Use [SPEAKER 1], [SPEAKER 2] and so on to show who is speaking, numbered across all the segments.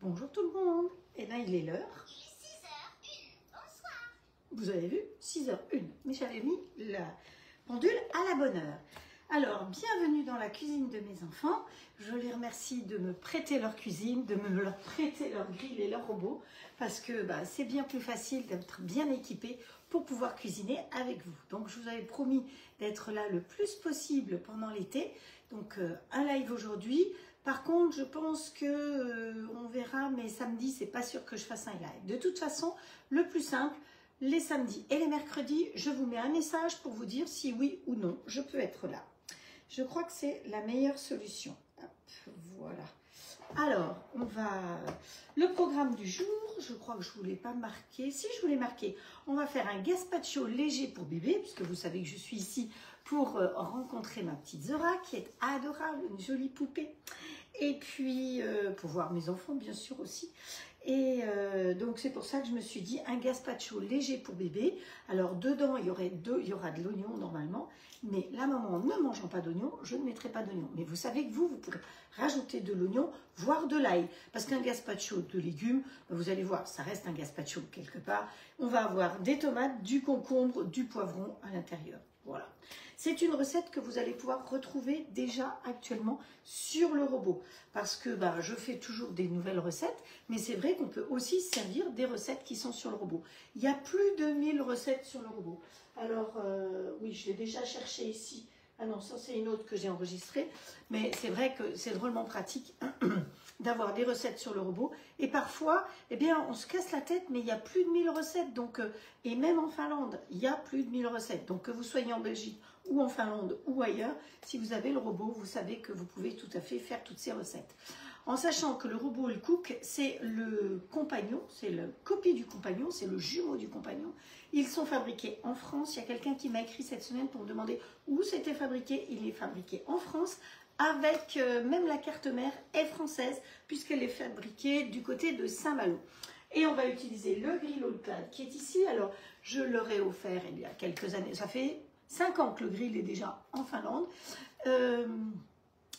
[SPEAKER 1] Bonjour tout le monde. Et là, il est l'heure.
[SPEAKER 2] Il est 6h01. Bonsoir.
[SPEAKER 1] Vous avez vu 6h01. Mais j'avais mis la pendule à la bonne heure. Alors, bienvenue dans la cuisine de mes enfants. Je les remercie de me prêter leur cuisine, de me leur prêter leur grille et leur robot, parce que c'est bien plus facile d'être bien équipé pour pouvoir cuisiner avec vous. Donc, je vous avais promis d'être là le plus possible pendant l'été. Donc, un live aujourd'hui. Par contre, je pense que on verra, mais samedi, c'est pas sûr que je fasse un live. De toute façon, le plus simple, les samedis et les mercredis, je vous mets un message pour vous dire si oui ou non je peux être là. Je crois que c'est la meilleure solution. Hop, voilà. Alors, on va... Le programme du jour, je crois que je ne vous l'ai pas marqué. Si, je vous l'ai marqué. On va faire un gazpacho léger pour bébé, puisque vous savez que je suis ici pour rencontrer ma petite Zora, qui est adorable, une jolie poupée. Et puis, pour voir mes enfants, bien sûr, aussi. Et donc, c'est pour ça que je me suis dit un gazpacho léger pour bébé. Alors, dedans, il y aura de l'oignon, normalement. Mais la maman, ne mangeant pas d'oignon, je ne mettrai pas d'oignon. Mais vous savez que vous pourrez rajouter de l'oignon, voire de l'ail. Parce qu'un gazpacho de légumes, vous allez voir, ça reste un gazpacho quelque part. On va avoir des tomates, du concombre, du poivron à l'intérieur. Voilà. C'est une recette que vous allez pouvoir retrouver déjà actuellement sur le robot. Parce que je fais toujours des nouvelles recettes, mais c'est vrai qu'on peut aussi servir des recettes qui sont sur le robot. Il y a plus de 1000 recettes sur le robot. Alors, oui, je l'ai déjà cherché ici. Ah non, ça c'est une autre que j'ai enregistrée. Mais c'est vrai que c'est drôlement pratique d'avoir des recettes sur le robot. Et parfois, eh bien, on se casse la tête, mais il y a plus de 1000 recettes. Donc, et même en Finlande, il y a plus de 1000 recettes. Donc, que vous soyez en Belgique ou en Finlande ou ailleurs, si vous avez le robot, vous savez que vous pouvez tout à fait faire toutes ces recettes. En sachant que le robot, le cook, c'est le compagnon, c'est la copie du compagnon, c'est le jumeau du compagnon. Ils sont fabriqués en France. Il y a quelqu'un qui m'a écrit cette semaine pour me demander où c'était fabriqué. Il est fabriqué en France, avec même la carte mère est française, puisqu'elle est fabriquée du côté de Saint-Malo. Et on va utiliser le grill All-Clad qui est ici. Alors, je leur ai offert il y a quelques années. Ça fait 5 ans que le grill est déjà en Finlande.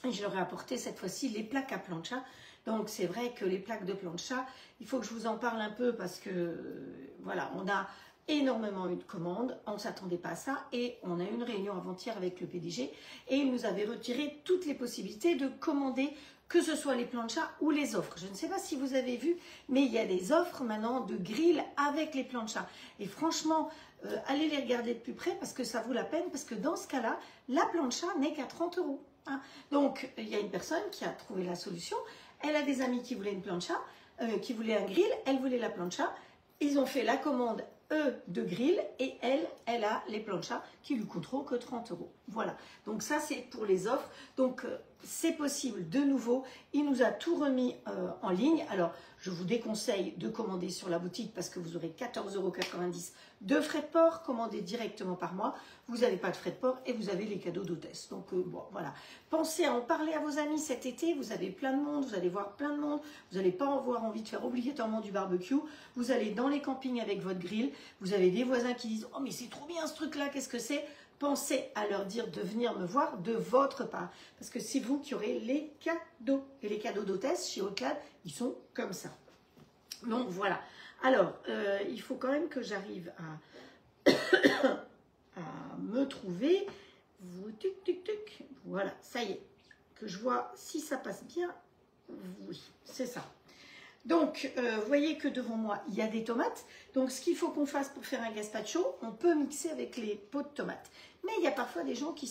[SPEAKER 1] Et je leur ai apporté cette fois-ci les plaques à plancha. Donc c'est vrai que les plaques de plancha, il faut que je vous en parle un peu parce que voilà, on a énormément eu de commandes, on ne s'attendait pas à ça et on a eu une réunion avant-hier avec le PDG et il nous avait retiré toutes les possibilités de commander, que ce soit les planchas ou les offres. Je ne sais pas si vous avez vu, mais il y a des offres maintenant de grill avec les planchas. Et franchement, allez les regarder de plus près parce que ça vaut la peine, parce que dans ce cas-là, la plancha n'est qu'à 30 €. Hein. Donc, il y a une personne qui a trouvé la solution. Elle a des amis qui voulaient une plancha, qui voulaient un grill, elle voulait la plancha. Ils ont fait la commande, eux, de grill et elle a les planchas qui lui coûteront que 30 €. Voilà, donc ça c'est pour les offres. Donc c'est possible de nouveau. Il nous a tout remis en ligne. Alors je vous déconseille de commander sur la boutique parce que vous aurez 14,90 € de frais de port. Commandez directement par mois. Vous n'avez pas de frais de port et vous avez les cadeaux d'hôtesse. Donc bon, voilà. Pensez à en parler à vos amis cet été. Vous avez plein de monde, vous allez voir plein de monde. Vous n'allez pas avoir envie de faire obligatoirement du barbecue. Vous allez dans les campings avec votre grill. Vous avez des voisins qui disent « Oh mais c'est trop bien ce truc-là, qu'est-ce que c'est ?» Pensez à leur dire de venir me voir de votre part. Parce que c'est vous qui aurez les cadeaux. Et les cadeaux d'hôtesse chez All-Clad, ils sont comme ça. Donc voilà. Alors, il faut quand même que j'arrive à me trouver. Voilà, ça y est. Que je vois si ça passe bien. Oui, c'est ça. Donc, vous voyez que devant moi, il y a des tomates. Donc, ce qu'il faut qu'on fasse pour faire un gazpacho, on peut mixer avec les pots de tomates. Mais il y a parfois des gens qui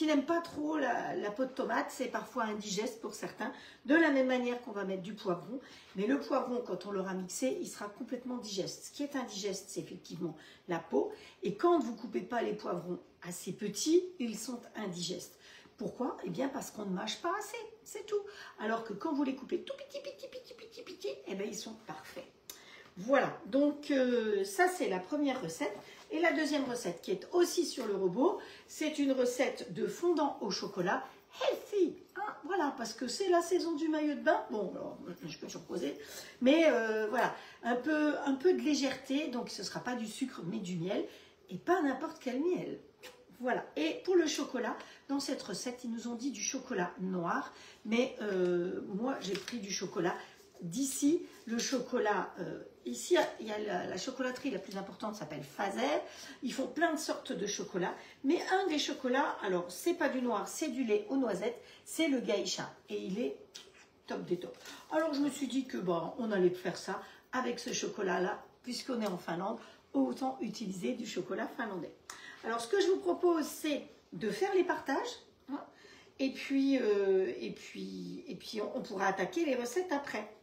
[SPEAKER 1] n'aiment pas trop la peau de tomate. C'est parfois indigeste pour certains. De la même manière qu'on va mettre du poivron. Mais le poivron, quand on l'aura mixé, il sera complètement digeste. Ce qui est indigeste, c'est effectivement la peau. Et quand vous ne coupez pas les poivrons assez petits, ils sont indigestes. Pourquoi? Eh bien parce qu'on ne mâche pas assez, c'est tout. Alors que quand vous les coupez tout petit, eh bien ils sont parfaits. Voilà, donc ça c'est la première recette. Et la deuxième recette qui est aussi sur le robot, c'est une recette de fondant au chocolat healthy. Hein, voilà, parce que c'est la saison du maillot de bain. Bon, alors, je peux surposer. Mais voilà, un peu de légèreté. Donc ce ne sera pas du sucre mais du miel. Et pas n'importe quel miel. Voilà. Et pour le chocolat, dans cette recette, ils nous ont dit du chocolat noir. Mais moi, j'ai pris du chocolat d'ici. Le chocolat, ici, il y a la chocolaterie la plus importante, s'appelle Fazer. Ils font plein de sortes de chocolat. Mais un des chocolats, alors, c'est pas du noir, c'est du lait aux noisettes. C'est le Geisha. Et il est top des tops. Alors, je me suis dit que bon, on allait faire ça avec ce chocolat-là, puisqu'on est en Finlande. Autant utiliser du chocolat finlandais. Alors, ce que je vous propose, c'est de faire les partages. Hein, et puis, on pourra attaquer les recettes après.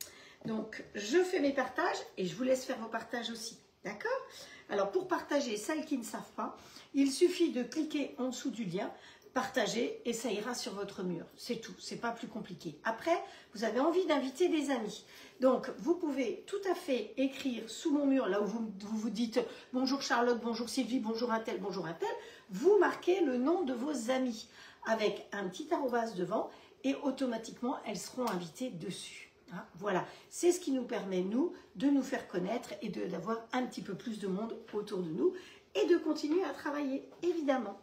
[SPEAKER 1] Donc, je fais mes partages et je vous laisse faire vos partages aussi. D'accord? Alors, pour partager, celles qui ne savent pas, il suffit de cliquer en dessous du lien, partager et ça ira sur votre mur. C'est tout, c'est pas plus compliqué. Après, vous avez envie d'inviter des amis. Donc, vous pouvez tout à fait écrire sous mon mur, là où vous dites « Bonjour Charlotte, bonjour Sylvie, bonjour un tel, bonjour un tel ». Vous marquez le nom de vos amis avec un petit arrobas devant et automatiquement, elles seront invitées dessus. Hein, voilà, c'est ce qui nous permet, nous, de nous faire connaître et d'avoir un petit peu plus de monde autour de nous et de continuer à travailler, évidemment.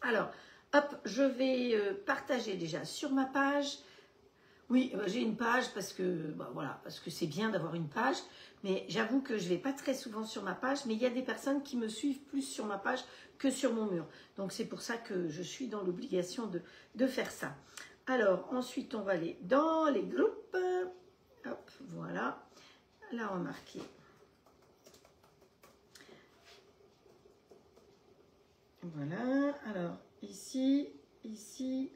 [SPEAKER 1] Alors, hop, je vais partager déjà sur ma page. Oui, j'ai une page parce que voilà, parce que c'est bien d'avoir une page, mais j'avoue que je ne vais pas très souvent sur ma page, mais il y a des personnes qui me suivent plus sur ma page que sur mon mur. Donc c'est pour ça que je suis dans l'obligation de faire ça. Alors, ensuite, on va aller dans les groupes. Hop, voilà. Là, on va marquer. Voilà, alors ici, ici.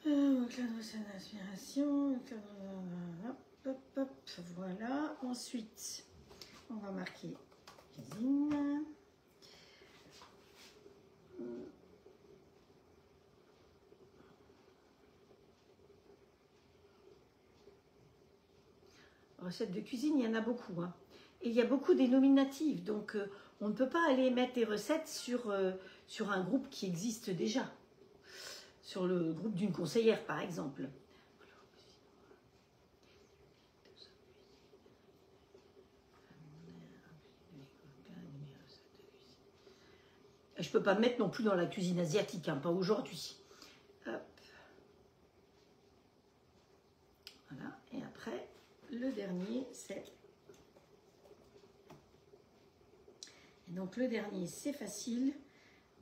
[SPEAKER 1] Donc la recette d'inspiration, hop, hop, hop, voilà. Ensuite, on va marquer cuisine. Recettes de cuisine, il y en a beaucoup. Hein. Et il y a beaucoup des nominatifs. Donc, on ne peut pas aller mettre des recettes sur un groupe qui existe déjà. Sur le groupe d'une conseillère, par exemple. Je ne peux pas me mettre non plus dans la cuisine asiatique, hein, pas aujourd'hui. Hop. Voilà. Et après, le dernier, c'est... Et donc, le dernier, c'est facile.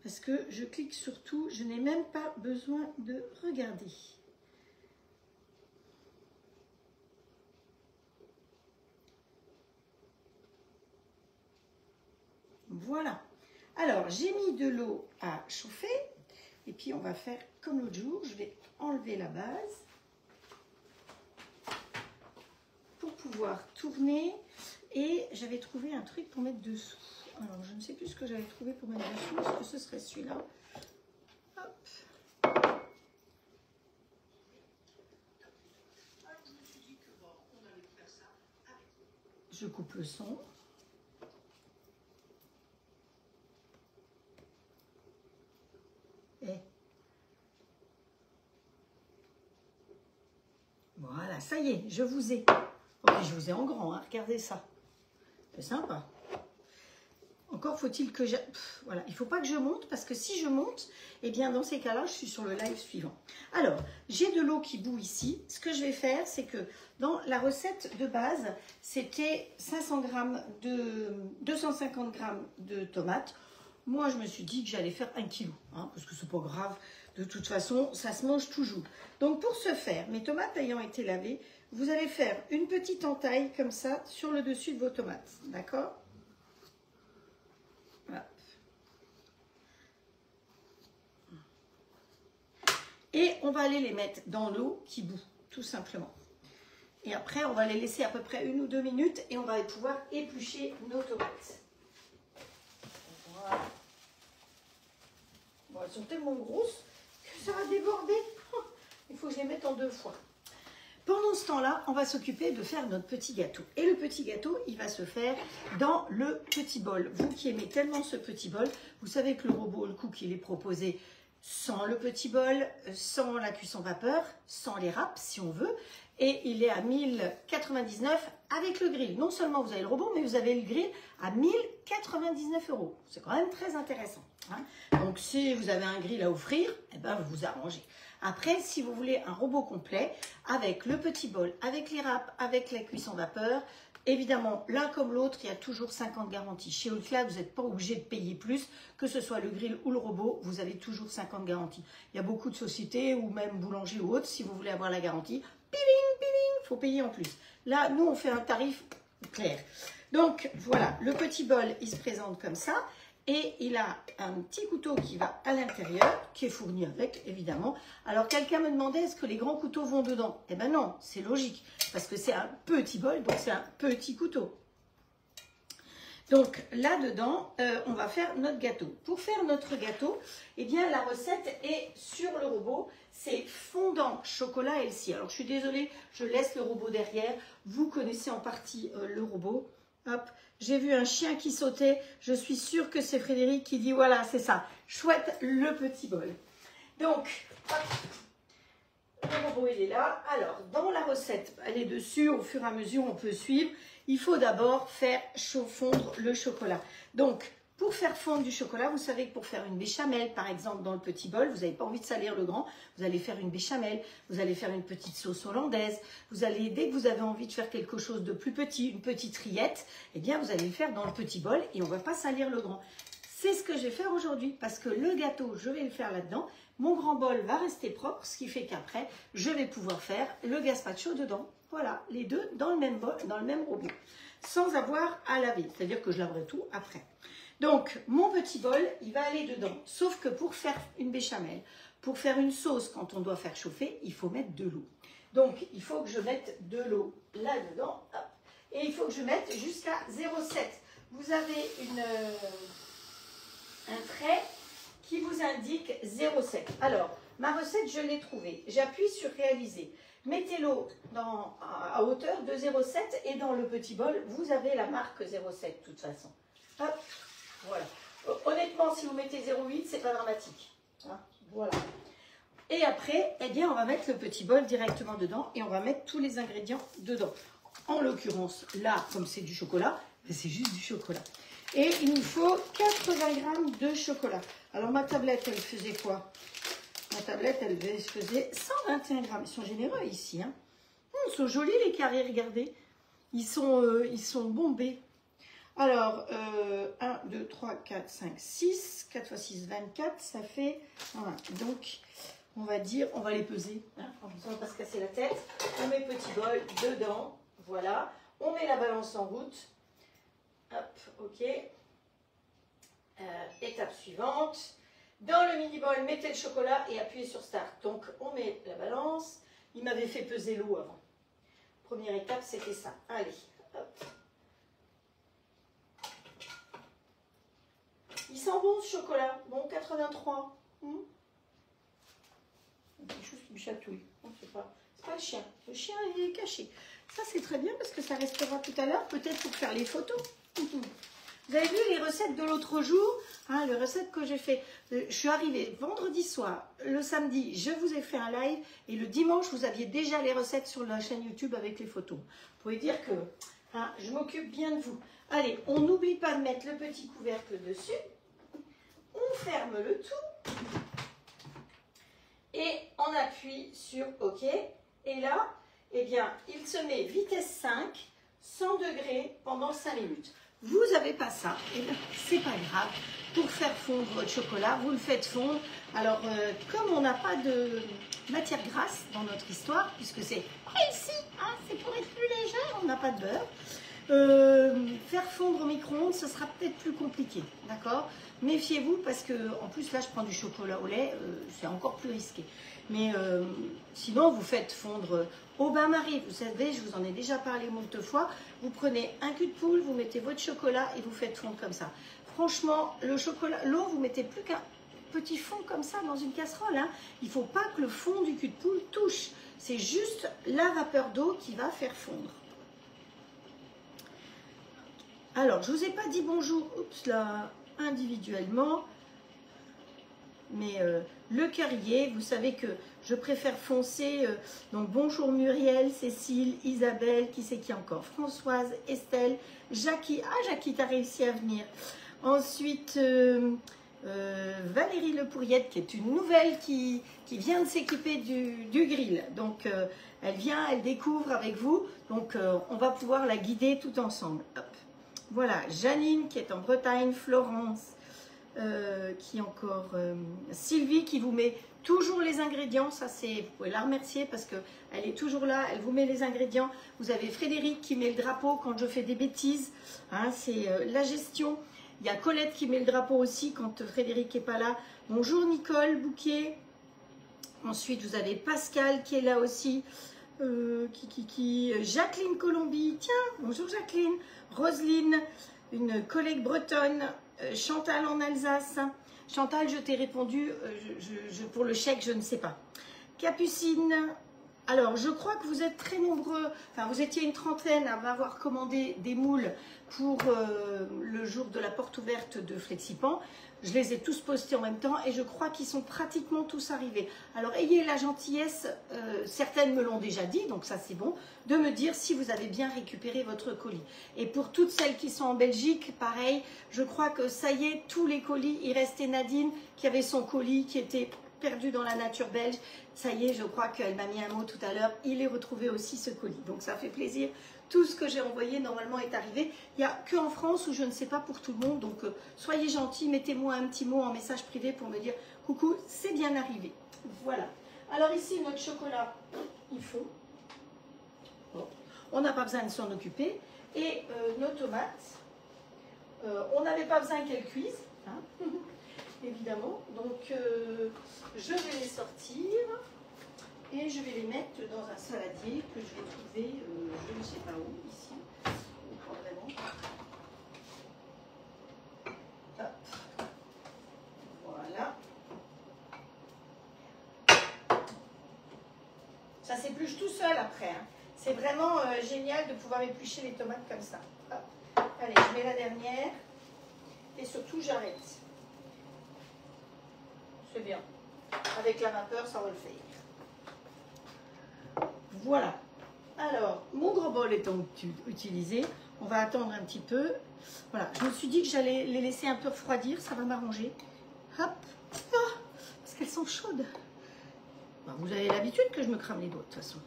[SPEAKER 1] Parce que je clique sur tout, je n'ai même pas besoin de regarder. Voilà. Alors, j'ai mis de l'eau à chauffer. Et puis, on va faire comme l'autre jour. Je vais enlever la base pour pouvoir tourner. Et j'avais trouvé un truc pour mettre dessous. Alors, je ne sais plus ce que j'avais trouvé pour mettre dessous. Est-ce que ce serait celui-là? Hop. Je coupe le son. Et voilà, ça y est, je vous ai. Ok, je vous ai en grand, hein, regardez ça. C'est sympa. Encore faut-il que voilà, il ne faut pas que je monte parce que si je monte, eh bien dans ces cas-là, je suis sur le live suivant. Alors, j'ai de l'eau qui bout ici. Ce que je vais faire, c'est que dans la recette de base, c'était 250 g de tomates. Moi, je me suis dit que j'allais faire 1 kg, hein, parce que c'est pas grave. De toute façon, ça se mange toujours. Donc, pour ce faire, mes tomates ayant été lavées, vous allez faire une petite entaille comme ça sur le dessus de vos tomates. D'accord ? Voilà. Et on va aller les mettre dans l'eau qui bout, tout simplement. Et après, on va les laisser à peu près 1 ou 2 minutes et on va pouvoir éplucher nos tomates. Voilà. Bon, elles sont tellement grosses que ça va déborder. Il faut que je les mette en 2 fois. Pendant ce temps-là, on va s'occuper de faire notre petit gâteau. Et le petit gâteau, il va se faire dans le petit bol. Vous qui aimez tellement ce petit bol, vous savez que le robot, le cook, il est proposé sans le petit bol, sans la cuisson vapeur, sans les râpes si on veut. Et il est à 1099 avec le grill. Non seulement vous avez le robot, mais vous avez le grill à 1099 €. C'est quand même très intéressant. Hein. Donc si vous avez un grill à offrir, eh ben, vous vous arrangez. Après, si vous voulez un robot complet, avec le petit bol, avec les râpes, avec la cuisson vapeur, évidemment, l'un comme l'autre, il y a toujours 5 ans de garantie. Chez All-Clad, vous n'êtes pas obligé de payer plus, que ce soit le grill ou le robot, vous avez toujours 5 ans de garantie. Il y a beaucoup de sociétés, ou même boulanger ou autres, si vous voulez avoir la garantie, il faut payer en plus. Là, nous, on fait un tarif clair. Donc, voilà, le petit bol, il se présente comme ça. Et il a un petit couteau qui va à l'intérieur, qui est fourni avec, évidemment. Alors, quelqu'un me demandait, est-ce que les grands couteaux vont dedans? Eh bien non, c'est logique, parce que c'est un petit bol, donc c'est un petit couteau. Donc, là-dedans, on va faire notre gâteau. Pour faire notre gâteau, eh bien, la recette est sur le robot. C'est fondant, chocolat Elsie. Alors, je suis désolée, je laisse le robot derrière. Vous connaissez en partie le robot. Hop, j'ai vu un chien qui sautait. Je suis sûre que c'est Frédéric qui dit, voilà, c'est ça. Chouette, le petit bol. Donc, hop, le robot, il est là. Alors, dans la recette, elle est dessus. Au fur et à mesure, on peut suivre. Il faut d'abord faire fondre le chocolat. Donc, pour faire fondre du chocolat, vous savez que pour faire une béchamel, par exemple, dans le petit bol, vous n'avez pas envie de salir le grand, vous allez faire une béchamel, vous allez faire une petite sauce hollandaise, vous allez, dès que vous avez envie de faire quelque chose de plus petit, une petite rillette, eh bien, vous allez le faire dans le petit bol et on ne va pas salir le grand. C'est ce que je vais faire aujourd'hui parce que le gâteau, je vais le faire là-dedans. Mon grand bol va rester propre, ce qui fait qu'après, je vais pouvoir faire le gazpacho dedans. Voilà, les deux dans le même bol, dans le même robot, sans avoir à laver. C'est-à-dire que je laverai tout après. Donc, mon petit bol, il va aller dedans. Sauf que pour faire une béchamel, pour faire une sauce, quand on doit faire chauffer, il faut mettre de l'eau. Donc, il faut que je mette de l'eau là-dedans. Et il faut que je mette jusqu'à 0,7. Vous avez un trait qui vous indique 0,7. Alors, ma recette, je l'ai trouvée. J'appuie sur réaliser. Mettez l'eau à hauteur de 0,7 et dans le petit bol, vous avez la marque 0,7 de toute façon. Hop, voilà. Honnêtement, si vous mettez 0,8, c'est pas dramatique. Hein, voilà. Et après, eh bien, on va mettre le petit bol directement dedans et on va mettre tous les ingrédients dedans. En l'occurrence, là, comme c'est du chocolat, c'est juste du chocolat. Et il nous faut 80 grammes de chocolat. Alors, ma tablette, elle faisait quoi? Ma tablette, elle faisait 121 grammes. Ils sont généreux ici. Hein. Ils sont jolis, les carrés, regardez. Ils sont bombés. Alors, 1, 2, 3, 4, 5, 6. 4 x 6, 24. Ça fait... Voilà. Donc, on va dire... On va les peser. Hein, on ne va pas se casser la tête. On met le petit bol dedans. Voilà. On met la balance en route. Hop, ok. Étape suivante. Dans le mini-bol, mettez le chocolat et appuyez sur Start. Donc, on met la balance. Il m'avait fait peser l'eau avant. Première étape, c'était ça. Allez, hop. Il sent bon ce chocolat. Bon, 83. Quelque chose qui me chatouille. C'est pas le chien. Le chien, il est caché. Ça, c'est très bien parce que ça restera tout à l'heure, peut-être pour faire les photos. Vous avez vu les recettes de l'autre jour, hein, les recettes que j'ai fait. Je suis arrivée vendredi soir, le samedi, je vous ai fait un live et le dimanche, vous aviez déjà les recettes sur la chaîne YouTube avec les photos. Vous pouvez dire que hein, je m'occupe bien de vous. Allez, on n'oublie pas de mettre le petit couvercle dessus. On ferme le tout et on appuie sur OK. Et là, eh bien, il se met vitesse 5, 100 degrés pendant 5 minutes. Vous n'avez pas ça, et bien c'est pas grave. Pour faire fondre votre chocolat, vous le faites fondre. Alors, comme on n'a pas de matière grasse dans notre histoire, puisque c'est ici, hein, c'est pour être plus léger, on n'a pas de beurre. Faire fondre au micro-ondes, ce sera peut-être plus compliqué, d'accord? Méfiez-vous parce que, en plus, là, je prends du chocolat au lait, c'est encore plus risqué. Mais sinon, vous faites fondre au bain-marie. Vous savez, je vous en ai déjà parlé moult fois. Vous prenez un cul de poule, vous mettez votre chocolat et vous faites fondre comme ça. Franchement, le chocolat, l'eau, vous mettez plus qu'un petit fond comme ça dans une casserole. Hein. Il ne faut pas que le fond du cul de poule touche. C'est juste la vapeur d'eau qui va faire fondre. Alors, je ne vous ai pas dit bonjour, oups là, individuellement. mais le Currier, vous savez que je préfère foncer. Donc bonjour Muriel, Cécile, Isabelle, qui c'est qui encore? Françoise, Estelle, Jackie. Ah Jackie, tu as réussi à venir. Ensuite, Valérie Le Pourriette, qui est une nouvelle qui vient de s'équiper du grill. Donc elle vient, elle découvre avec vous. Donc on va pouvoir la guider tout ensemble. Hop. Voilà, Janine qui est en Bretagne, Florence, qui encore Sylvie qui vous met toujours les ingrédients. Ça c'est, vous pouvez la remercier parce que elle est toujours là, elle vous met les ingrédients. Vous avez Frédéric qui met le drapeau quand je fais des bêtises, hein, c'est la gestion. Il y a Colette qui met le drapeau aussi quand Frédéric n'est pas là. Bonjour Nicole Bouquet. Ensuite vous avez Pascal qui est là aussi. Jacqueline Colombie, tiens, bonjour Jacqueline. Roselyne, une collègue bretonne. Chantal en Alsace. Chantal, je t'ai répondu pour le chèque, je ne sais pas. Capucine, alors je crois que vous êtes très nombreux, enfin vous étiez une trentaine à m'avoir commandé des moules pour le jour de la porte ouverte de Flexipan. Je les ai tous postés en même temps et je crois qu'ils sont pratiquement tous arrivés. Alors ayez la gentillesse, certaines me l'ont déjà dit, donc ça c'est bon, de me dire si vous avez bien récupéré votre colis. Et pour toutes celles qui sont en Belgique, pareil, je crois que ça y est, tous les colis, il restait Nadine qui avait son colis qui était perdu dans la nature belge. Ça y est, je crois qu'elle m'a mis un mot tout à l'heure, il est retrouvé aussi ce colis. Donc ça fait plaisir. Tout ce que j'ai envoyé normalement est arrivé. Il n'y a qu'en France où je ne sais pas pour tout le monde. Donc soyez gentils, mettez-moi un petit mot en message privé pour me dire coucou, c'est bien arrivé. Voilà. Alors ici, notre chocolat, il faut. Bon. On n'a pas besoin de s'en occuper. Et nos tomates, on n'avait pas besoin qu'elles cuisent, hein, évidemment. Donc je vais les sortir. Et je vais les mettre dans un saladier que je vais trouver, je ne sais pas où, ici. Vraiment. Hop. Voilà. Ça s'épluche tout seul après. Hein. C'est vraiment génial de pouvoir éplucher les tomates comme ça. Hop. Allez, je mets la dernière. Et surtout, j'arrête. C'est bien. Avec la vapeur, ça va le faire. Voilà. Alors, mon gros bol étant utilisé, on va attendre un petit peu. Voilà, je me suis dit que j'allais les laisser un peu refroidir, ça va m'arranger. Hop. Ah, parce qu'elles sont chaudes. Bon, vous avez l'habitude que je me crame les doigts de toute façon.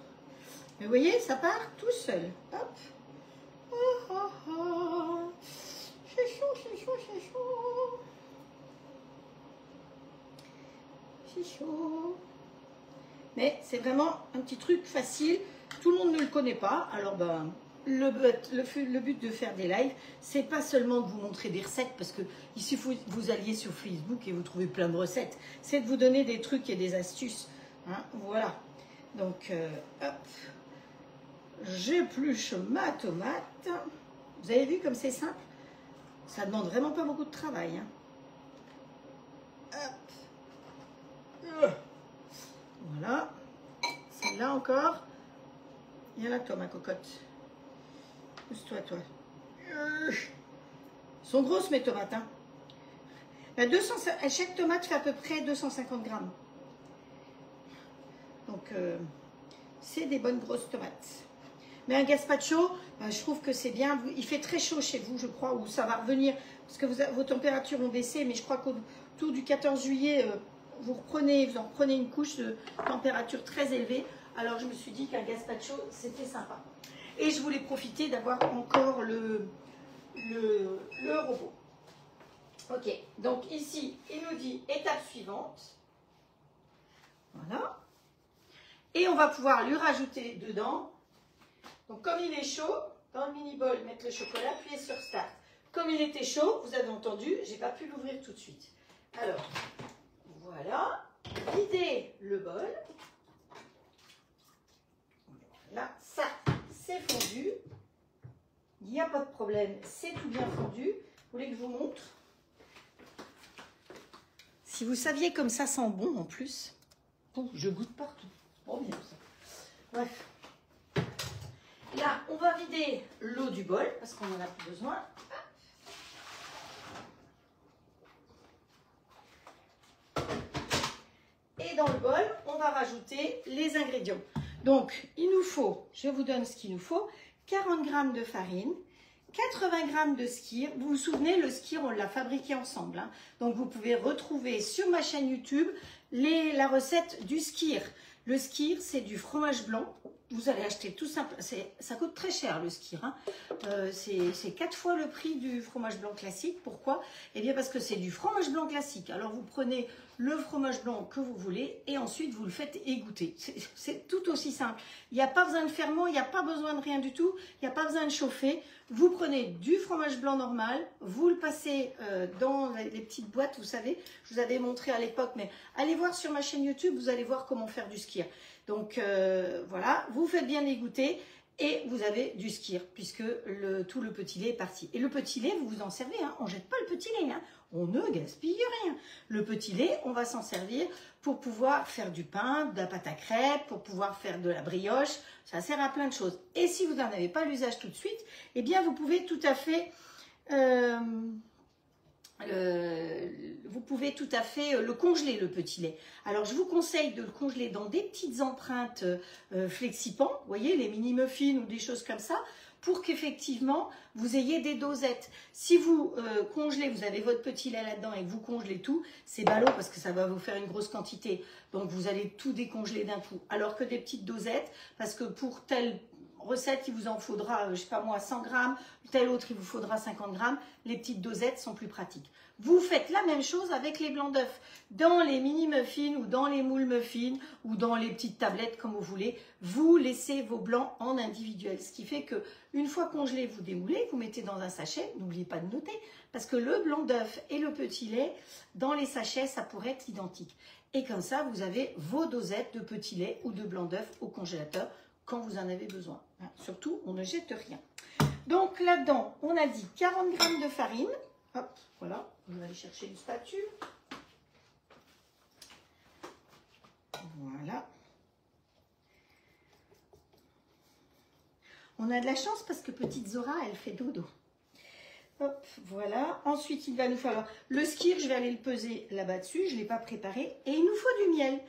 [SPEAKER 1] Mais vous voyez, ça part tout seul. Hop. Oh, oh, oh. C'est chaud, c'est chaud, c'est chaud. C'est chaud. Mais c'est vraiment un petit truc facile. Tout le monde ne le connaît pas. Alors, ben, le but de faire des lives, c'est pas seulement de vous montrer des recettes, parce que il suffit que vous alliez sur Facebook et vous trouvez plein de recettes. C'est de vous donner des trucs et des astuces. Hein, voilà. Donc, hop. J'épluche ma tomate. Vous avez vu comme c'est simple? Ça demande vraiment pas beaucoup de travail. Hein. Hop. Voilà. Celle-là encore. Viens là, toi, ma cocotte. Pousse-toi, toi. Elles sont grosses, mes tomates. Hein. Chaque tomate fait à peu près 250 grammes. Donc, c'est des bonnes grosses tomates. Mais un gazpacho, je trouve que c'est bien. Il fait très chaud chez vous, je crois, ou ça va revenir. Parce que vos températures ont baissé. Mais je crois qu'autour du 14 juillet... vous en reprenez une couche de température très élevée. Alors je me suis dit qu'un gazpacho c'était sympa. Et je voulais profiter d'avoir encore le robot. Ok, donc ici il nous dit étape suivante. Voilà. Et on va pouvoir lui rajouter dedans. Donc comme il est chaud, dans le mini bol, mettre le chocolat, appuyez sur Start. Comme il était chaud, vous avez entendu, j'ai pas pu l'ouvrir tout de suite. Alors, voilà, videz le bol. Là, ça, c'est fondu. Il n'y a pas de problème, c'est tout bien fondu. Vous voulez que je vous montre? Si vous saviez comme ça sent bon en plus. Oh, je goûte partout. Bon, bien ça. Bref. Là, on va vider l'eau du bol parce qu'on n'en a plus besoin. Et dans le bol, on va rajouter les ingrédients. Donc, il nous faut, je vous donne ce qu'il nous faut, 40 g de farine, 80 g de skyr. Vous vous souvenez, le skyr, on l'a fabriqué ensemble. Hein. Donc, vous pouvez retrouver sur ma chaîne YouTube la recette du skyr. Le skyr, c'est du fromage blanc. Vous allez acheter tout simple. Ça coûte très cher le skyr. Hein. C'est 4 fois le prix du fromage blanc classique. Pourquoi? Eh bien parce que c'est du fromage blanc classique. Alors vous prenez le fromage blanc que vous voulez et ensuite vous le faites égoutter. C'est tout aussi simple. Il n'y a pas besoin de ferment, il n'y a pas besoin de rien du tout. Il n'y a pas besoin de chauffer. Vous prenez du fromage blanc normal, vous le passez dans les petites boîtes, vous savez. Je vous avais montré à l'époque, mais allez voir sur ma chaîne YouTube, vous allez voir comment faire du skyr. Donc voilà, vous faites bien égoutter et vous avez du skyr puisque tout le petit lait est parti. Et le petit lait, vous vous en servez, hein, on ne jette pas le petit lait, hein, on ne gaspille rien. Le petit lait, on va s'en servir pour pouvoir faire du pain, de la pâte à crêpes, pour pouvoir faire de la brioche, ça sert à plein de choses. Et si vous n'en avez pas l'usage tout de suite, eh bien vous pouvez tout à fait... le congeler, le petit lait. Alors, je vous conseille de le congeler dans des petites empreintes flexipans, vous voyez, les mini muffins ou des choses comme ça, pour qu'effectivement, vous ayez des dosettes. Si vous congelez, vous avez votre petit lait là-dedans et que vous congelez tout, c'est ballot parce que ça va vous faire une grosse quantité. Donc, vous allez tout décongeler d'un coup. Alors que des petites dosettes, parce que pour telle recette, il vous en faudra, je sais pas moi, 100 grammes, telle autre, il vous faudra 50 grammes. Les petites dosettes sont plus pratiques. Vous faites la même chose avec les blancs d'œufs. Dans les mini muffins ou dans les moules muffins ou dans les petites tablettes comme vous voulez, vous laissez vos blancs en individuel. Ce qui fait que une fois congelé, vous démoulez, vous mettez dans un sachet. N'oubliez pas de noter parce que le blanc d'œuf et le petit lait, dans les sachets, ça pourrait être identique. Et comme ça, vous avez vos dosettes de petit lait ou de blanc d'œuf au congélateur quand vous en avez besoin. Surtout, on ne jette rien. Donc là-dedans, on a dit 40 g de farine. Hop, voilà, on va aller chercher une spatule. Voilà. On a de la chance parce que petite Zora, elle fait dodo. Hop, voilà. Ensuite, il va nous falloir le skyr, je vais aller le peser là-bas dessus. Je ne l'ai pas préparé. Et il nous faut du miel.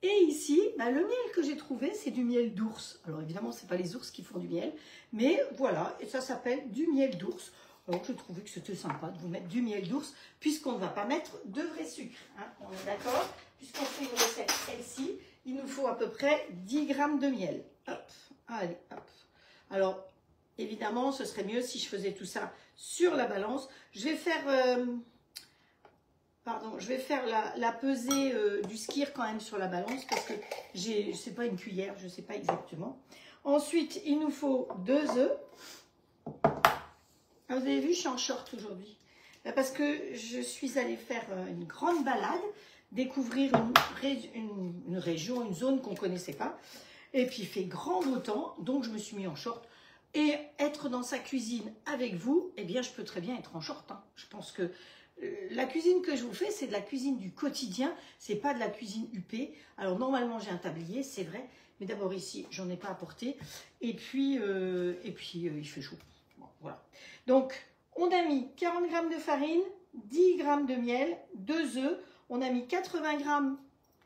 [SPEAKER 1] Et ici, bah, le miel que j'ai trouvé, c'est du miel d'ours. Alors évidemment, ce n'est pas les ours qui font du miel. Mais voilà, et ça s'appelle du miel d'ours. Alors je trouvais que c'était sympa de vous mettre du miel d'ours, puisqu'on ne va pas mettre de vrai sucre. Hein, on est d'accord? Puisqu'on fait une recette celle-ci, il nous faut à peu près 10 g de miel. Hop, allez, hop. Alors, évidemment, ce serait mieux si je faisais tout ça sur la balance. Je vais faire... je vais faire la pesée du skyr quand même sur la balance parce que c'est pas une cuillère, je ne sais pas exactement. Ensuite, il nous faut 2 œufs. Ah, vous avez vu, je suis en short aujourd'hui. Parce que je suis allée faire une grande balade, découvrir une région, une zone qu'on ne connaissait pas. Et puis il fait grand beau temps, donc je me suis mis en short. Et être dans sa cuisine avec vous, eh bien je peux très bien être en short. Hein. Je pense que la cuisine que je vous fais, c'est de la cuisine du quotidien, c'est pas de la cuisine huppée. Alors normalement j'ai un tablier, c'est vrai, mais d'abord ici j'en ai pas apporté. Et puis il fait chaud. Bon, voilà. Donc on a mis 40 g de farine, 10 g de miel, 2 œufs, on a mis 80 g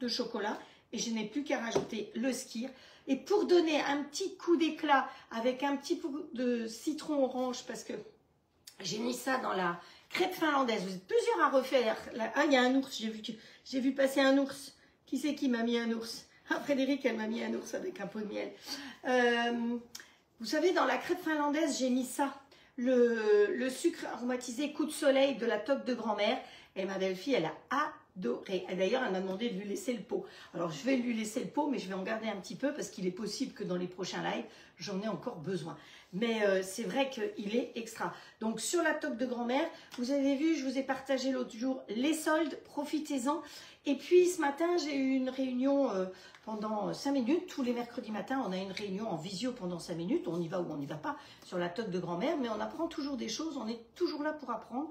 [SPEAKER 1] de chocolat et je n'ai plus qu'à rajouter le skyr. Et pour donner un petit coup d'éclat avec un petit peu de citron orange, parce que j'ai mis ça dans la crêpe finlandaise. Vous êtes plusieurs à refaire. Ah, il y a un ours. J'ai vu passer un ours. Qui c'est qui m'a mis un ours? Ah, Frédéric, elle m'a mis un ours avec un pot de miel. Vous savez, dans la crêpe finlandaise, j'ai mis ça. Le sucre aromatisé coup de soleil de la toque de grand-mère. Et ma belle-fille, elle a adoré. Et d'ailleurs, elle m'a demandé de lui laisser le pot. Alors, je vais lui laisser le pot, mais je vais en garder un petit peu parce qu'il est possible que dans les prochains lives, j'en ai encore besoin. Mais c'est vrai qu'il est extra. Donc, sur la toque de grand-mère, vous avez vu, je vous ai partagé l'autre jour les soldes. Profitez-en. Et puis, ce matin, j'ai eu une réunion pendant 5 minutes. Tous les mercredis matins, on a une réunion en visio pendant 5 minutes. On y va ou on n'y va pas sur la toque de grand-mère. Mais on apprend toujours des choses. On est toujours là pour apprendre.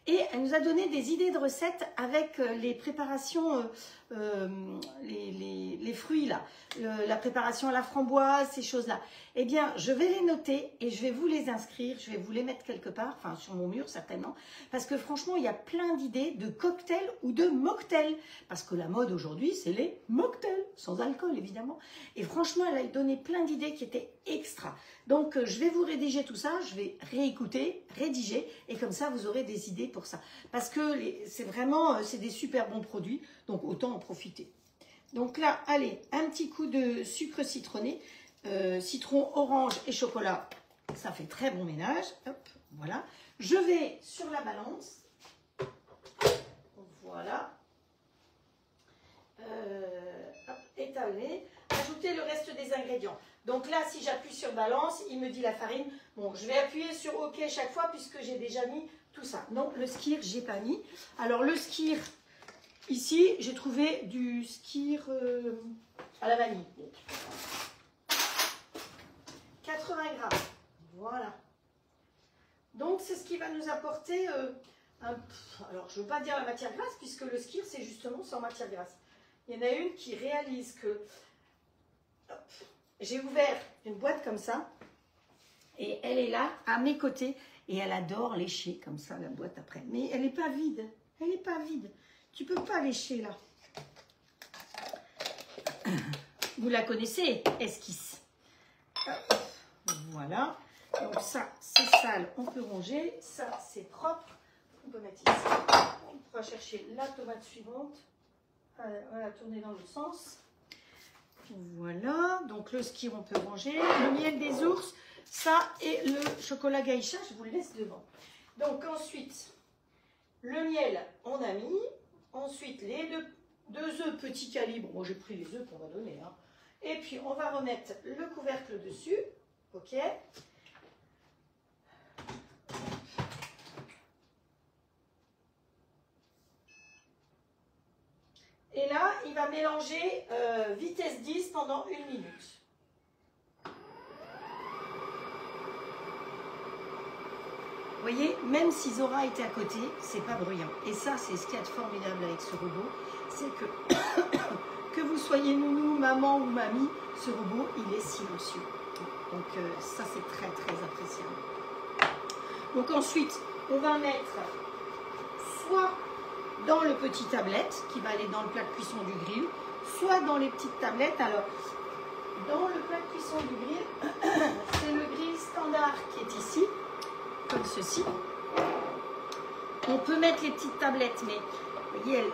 [SPEAKER 1] Et elle nous a donné des idées de recettes avec les préparations les fruits là, la préparation à la framboise, ces choses-là, eh bien, je vais les noter et je vais vous les inscrire, je vais vous les mettre quelque part, enfin sur mon mur certainement, parce que franchement, il y a plein d'idées de cocktails ou de mocktails, parce que la mode aujourd'hui, c'est les mocktails, sans alcool évidemment. Et franchement, elle a donné plein d'idées qui étaient extra. Donc, je vais vous rédiger tout ça, je vais réécouter, rédiger, et comme ça, vous aurez des idées pour ça. Parce que c'est vraiment, c'est des super bons produits, donc autant en profiter. Donc là, allez, un petit coup de sucre citronné, citron, orange et chocolat, ça fait très bon ménage. Hop, voilà. Je vais sur la balance, voilà, hop, étaler, ajouter le reste des ingrédients. Donc là, si j'appuie sur balance, il me dit la farine. Bon, je vais appuyer sur OK chaque fois puisque j'ai déjà mis tout ça. Non, le skyr, j'ai pas mis. Alors le skyr, ici, j'ai trouvé du skyr à la vanille. 80 grammes. Voilà. Donc c'est ce qui va nous apporter alors je ne veux pas dire la matière grasse puisque le skyr, c'est justement sans matière grasse. Il y en a une qui réalise que... Hop, j'ai ouvert une boîte comme ça et elle est là à mes côtés et elle adore lécher comme ça la boîte après. Mais elle n'est pas vide, elle n'est pas vide. Tu ne peux pas lécher là. Vous la connaissez, esquisse. Hop, voilà. Donc ça, c'est sale, on peut ranger. Ça, c'est propre. On peut mettre ici. On pourra chercher la tomate suivante. On va la tourner dans l'autre sens. Voilà, donc le skyr on peut ranger, le miel des ours, ça et le chocolat geisha, je vous le laisse devant. Donc ensuite, le miel on a mis, ensuite les deux œufs petits calibre, moi j'ai pris les œufs qu'on va donner, hein. Et puis on va remettre le couvercle dessus, ok. Et là, il va mélanger vitesse 10 pendant 1 minute. Vous voyez, même si Zora était à côté, c'est pas bruyant. Et ça, c'est ce qu'il y a de formidable avec ce robot, c'est que vous soyez nounou, maman ou mamie, ce robot, il est silencieux. Donc ça, c'est très très appréciable. Donc ensuite, on va mettre soit dans le petit tablette qui va aller dans le plat de cuisson du grill, soit dans les petites tablettes. Alors, dans le plat de cuisson du grill, c'est le grill standard qui est ici, comme ceci. On peut mettre les petites tablettes, mais vous voyez,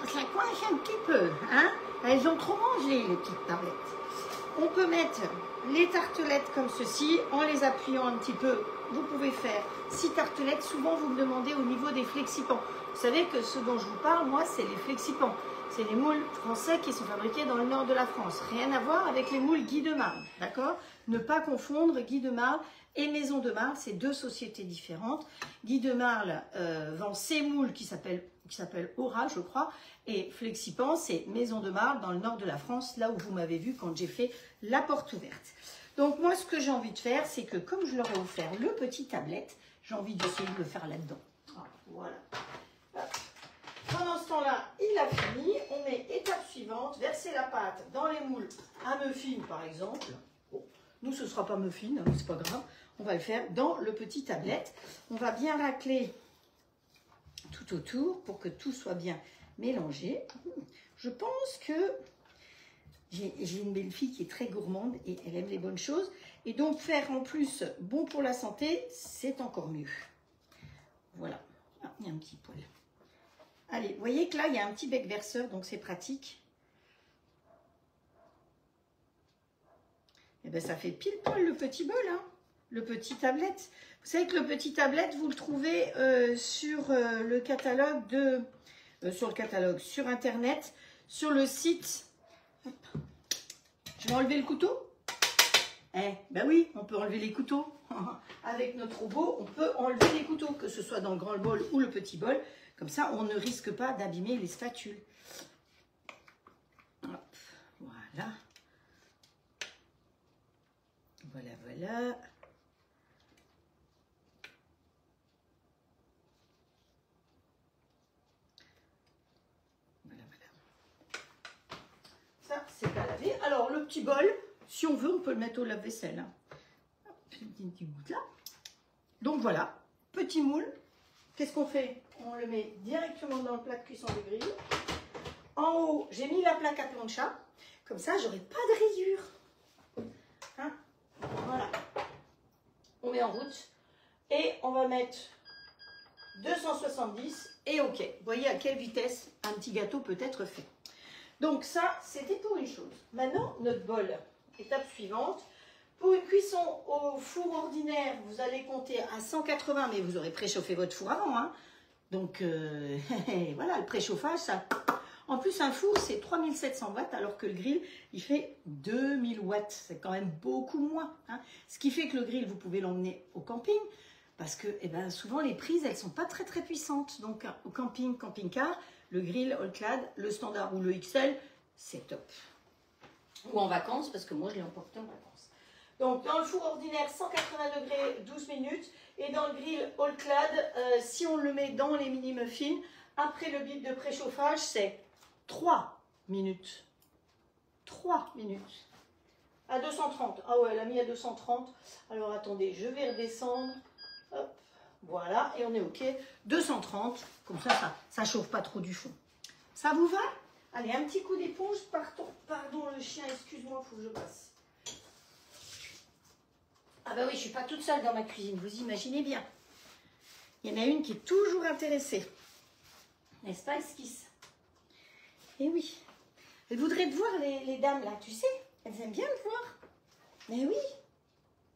[SPEAKER 1] ça coince un petit peu, hein? Elles ont trop mangé, les petites tablettes. On peut mettre les tartelettes comme ceci, en les appuyant un petit peu. Vous pouvez faire 6 tartelettes. Souvent, vous me demandez au niveau des flexipans. Vous savez que ce dont je vous parle, moi, c'est les flexipans. C'est les moules français qui sont fabriqués dans le nord de la France. Rien à voir avec les moules Guy de Marle, d'accord? Ne pas confondre Guy de Marle et Maison de Marle, c'est deux sociétés différentes. Guy de Marle vend ses moules qui s'appellent Aura, je crois, et Flexipan, c'est Maison de Marle dans le nord de la France, là où vous m'avez vu quand j'ai fait la porte ouverte. Donc moi, ce que j'ai envie de faire, c'est que comme je leur ai offert le petit tablette, j'ai envie d'essayer de le faire là-dedans. Voilà. Pendant ce temps-là, il a fini. On met étape suivante, verser la pâte dans les moules à muffin, par exemple. Bon, nous, ce ne sera pas muffin, hein, c'est pas grave. On va le faire dans le petit tablette. On va bien racler tout autour pour que tout soit bien mélangé. Je pense que j'ai une belle fille qui est très gourmande et elle aime les bonnes choses. Et donc, faire en plus bon pour la santé, c'est encore mieux. Voilà. Ah, il y a un petit poil. Allez, vous voyez que là, il y a un petit bec verseur, donc c'est pratique. Et bien, ça fait pile poil le petit bol, hein, le petit tablette. Vous savez que le petit tablette, vous le trouvez sur le catalogue sur Internet, sur le site. Hop. Je vais enlever le couteau. Ben oui, on peut enlever les couteaux. Avec notre robot, on peut enlever les couteaux, que ce soit dans le grand bol ou le petit bol. Comme ça, on ne risque pas d'abîmer les spatules. Hop, voilà. Voilà, voilà. Voilà, voilà. Alors, le petit bol, si on veut, on peut le mettre au lave-vaisselle. Hein. Petit bout là. Donc voilà, petit moule. Qu'est-ce qu'on fait? On le met directement dans le plat de cuisson de grille. En haut, j'ai mis la plaque à plancha. Comme ça, j'aurai pas de rayures. Hein? Voilà. On met en route. Et on va mettre 270 et OK. Vous voyez à quelle vitesse un petit gâteau peut être fait. Donc ça, c'était pour une chose. Maintenant, notre bol. Étape suivante. Pour une cuisson au four ordinaire, vous allez compter à 180, mais vous aurez préchauffé votre four avant. Hein. Donc, voilà, le préchauffage, ça... En plus, un four, c'est 3700 watts, alors que le grill, il fait 2000 watts. C'est quand même beaucoup moins. Hein. Ce qui fait que le grill, vous pouvez l'emmener au camping, parce que eh ben, souvent, les prises, elles ne sont pas très, très puissantes. Donc, au camping, camping-car, le grill All-Clad, le standard ou le XL, c'est top. Ou en vacances, parce que moi, je l'ai emporté en vacances. Donc, dans le four ordinaire, 180 degrés, 12 minutes. Et dans le grill All-Clad, si on le met dans les mini-muffins, après le bip de préchauffage, c'est 3 minutes. 3 minutes. À 230. Ah ouais, elle a mis à 230. Alors, attendez, je vais redescendre. Hop, voilà, et on est OK. 230, comme ça chauffe pas trop du fond. Ça vous va? Allez, un petit coup d'éponge. Pardon, le chien, excuse-moi, il faut que je passe. Ah bah oui, je ne suis pas toute seule dans ma cuisine, vous imaginez bien. Il y en a une qui est toujours intéressée. N'est-ce pas, Esquisse? Eh oui. Elles voudraient te voir, les dames, là, tu sais. Elles aiment bien te voir. Eh oui.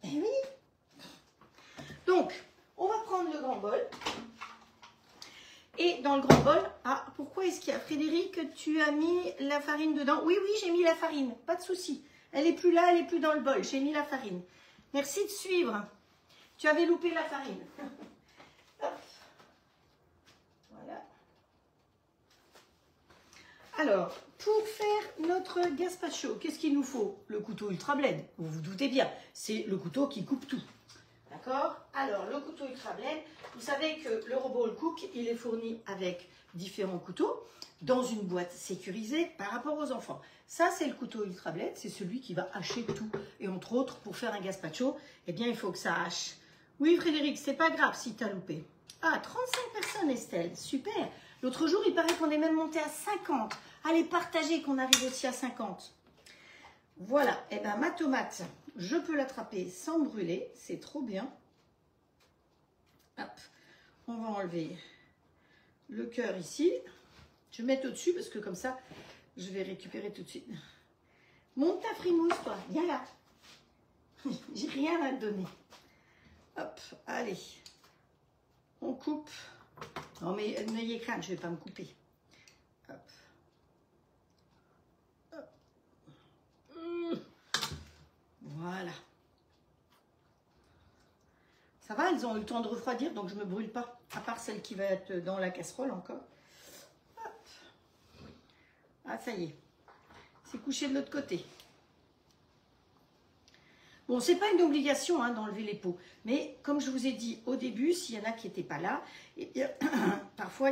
[SPEAKER 1] Eh oui. Donc, on va prendre le grand bol. Et dans le grand bol, ah, pourquoi est-ce qu'il y a, Frédéric, tu as mis la farine dedans? Oui, oui, j'ai mis la farine, pas de souci. Elle n'est plus là, elle n'est plus dans le bol, j'ai mis la farine. Merci de suivre. Tu avais loupé la farine. Hop. Voilà. Alors, pour faire notre gazpacho, qu'est-ce qu'il nous faut? Le couteau Ultra Blade. Vous vous doutez bien, c'est le couteau qui coupe tout. D'accord? Alors, le couteau Ultra Blade, vous savez que le robot Cook, il est fourni avec différents couteaux dans une boîte sécurisée par rapport aux enfants. Ça, c'est le couteau Ultra Blade, c'est celui qui va hacher tout. Et entre autres, pour faire un gazpacho, eh bien, il faut que ça hache. Oui, Frédéric, c'est pas grave si tu as loupé. Ah, 35 personnes, Estelle, super. L'autre jour, il paraît qu'on est même monté à 50. Allez, partagez qu'on arrive aussi à 50. Voilà, eh bien, ma tomate, je peux l'attraper sans brûler, c'est trop bien. Hop, on va enlever le cœur ici. Je vais mettre au-dessus parce que comme ça, je vais récupérer tout de suite. Monte ta frimousse, toi, viens là. J'ai rien à te donner. Hop, allez. On coupe. Non, mais n'ayez crainte, je ne vais pas me couper. Hop. Hop. Voilà. Ça va, elles ont eu le temps de refroidir, donc je ne me brûle pas. À part celle qui va être dans la casserole encore. Hop. Ah, ça y est. C'est couché de l'autre côté. Bon, c'est pas une obligation hein, d'enlever les peaux. Mais comme je vous ai dit au début, s'il y en a qui n'étaient pas là, et bien, parfois,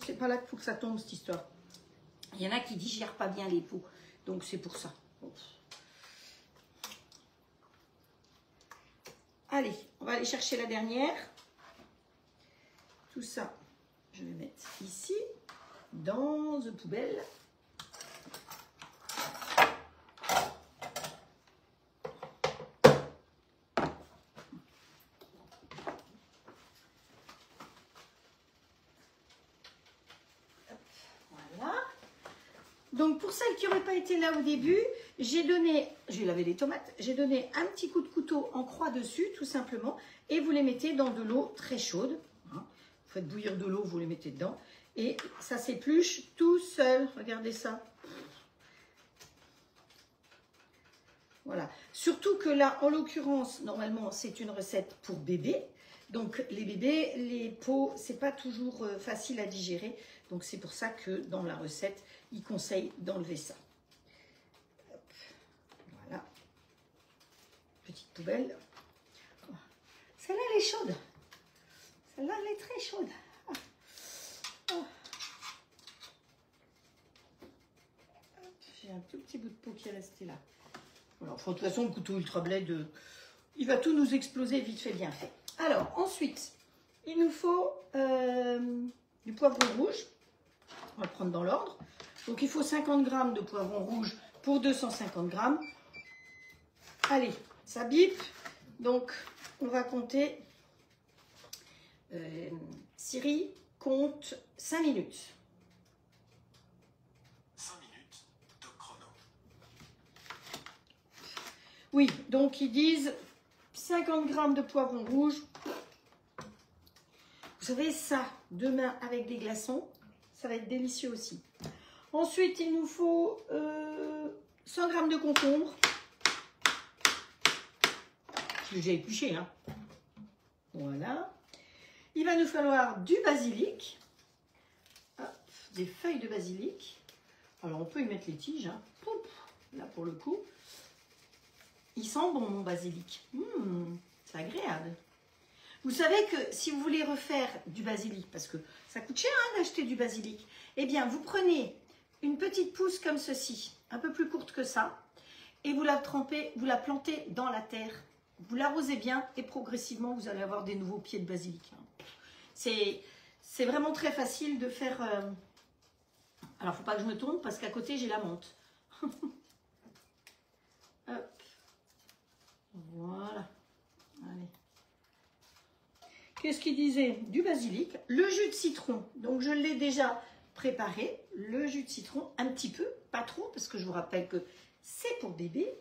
[SPEAKER 1] c'est pas là qu'il faut que ça tombe cette histoire. Il y en a qui digèrent pas bien les peaux. Donc c'est pour ça. Allez, on va aller chercher la dernière. Tout ça, je vais mettre ici, dans une poubelle. Donc, pour celles qui n'auraient pas été là au début, j'ai lavé les tomates, j'ai donné un petit coup de couteau en croix dessus, tout simplement, et vous les mettez dans de l'eau très chaude. Hein. Vous faites bouillir de l'eau, vous les mettez dedans, et ça s'épluche tout seul. Regardez ça. Voilà. Surtout que là, en l'occurrence, normalement, c'est une recette pour bébé. Donc, les bébés, les peaux, c'est pas toujours facile à digérer. Donc, c'est pour ça que dans la recette, il conseille d'enlever ça. Hop. Voilà. Petite poubelle. Celle-là, elle est chaude. Celle-là, elle est très chaude. Ah. Ah. J'ai a un tout petit bout de peau qui est resté là. Voilà, enfin, de toute façon, le couteau Ultra Blade, il va tout nous exploser vite fait, bien fait. Alors, ensuite, il nous faut du poivron rouge. On va le prendre dans l'ordre. Donc, il faut 50 g de poivron rouge pour 250 g. Allez, ça bip. Donc, on va compter. Siri, compte 5 minutes.
[SPEAKER 3] 5 minutes de chrono.
[SPEAKER 1] Oui, donc ils disent 50 g de poivron rouge. Vous savez, ça, demain avec des glaçons, ça va être délicieux aussi. Ensuite, il nous faut 100 g de concombre. Je l'ai déjà épluché, hein. Voilà. Il va nous falloir du basilic. Hop, des feuilles de basilic. Alors, on peut y mettre les tiges, hein. Pouf, là, pour le coup. Il sent bon, mon basilic. C'est agréable. Vous savez que si vous voulez refaire du basilic, parce que ça coûte cher hein, d'acheter du basilic, eh bien, vous prenez une petite pousse comme ceci, un peu plus courte que ça, et vous la trempez, vous la plantez dans la terre. Vous l'arrosez bien et progressivement, vous allez avoir des nouveaux pieds de basilic. C'est vraiment très facile de faire... Alors, il ne faut pas que je me tourne parce qu'à côté, j'ai la menthe. Hop. Voilà. Allez. Qu'est-ce qu'il disait? Du basilic, le jus de citron. Donc, je l'ai déjà préparé. Le jus de citron, un petit peu, pas trop, parce que je vous rappelle que c'est pour bébé.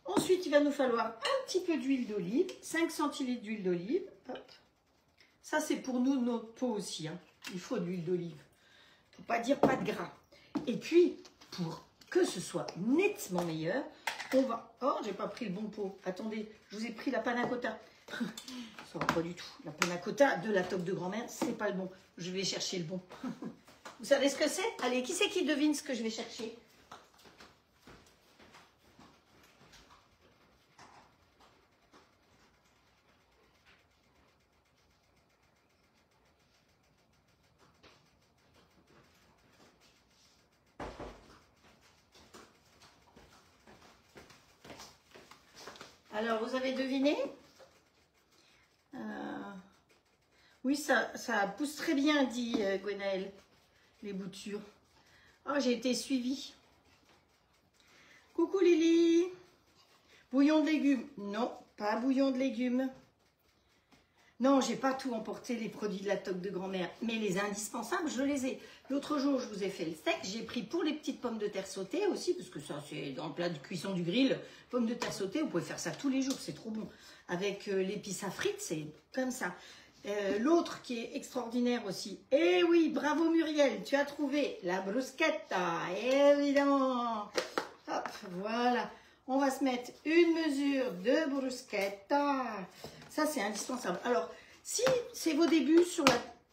[SPEAKER 1] Ensuite, il va nous falloir un petit peu d'huile d'olive, 5 centilitres d'huile d'olive. Ça, c'est pour nous, notre peau aussi. Hein. Il faut de l'huile d'olive. Il ne faut pas dire pas de gras. Et puis, pour que ce soit nettement meilleur, on va... Oh, j'ai pas pris le bon pot. Attendez, je vous ai pris la panna cotta. Ça va pas du tout. La panna cotta de la toque de grand-mère, c'est pas le bon. Je vais chercher le bon. Vous savez ce que c'est? Allez, qui c'est qui devine ce que je vais chercher? Alors, vous avez deviné? Oui, ça pousse très bien, dit Gwenaëlle, les boutures. Oh, j'ai été suivie. Coucou Lily. Bouillon de légumes. Non, pas bouillon de légumes. Non, j'ai pas tout emporté, les produits de la toque de grand-mère. Mais les indispensables, je les ai. L'autre jour, je vous ai fait le steak. J'ai pris pour les petites pommes de terre sautées aussi, parce que ça, c'est dans le plat de cuisson du grill. Pommes de terre sautées, vous pouvez faire ça tous les jours, c'est trop bon. Avec l'épice à frites, c'est comme ça. L'autre qui est extraordinaire aussi. Eh oui, bravo Muriel, tu as trouvé la bruschetta, évidemment. Hop, voilà. On va se mettre une mesure de bruschetta. Ça, c'est indispensable. Alors, si c'est vos débuts sur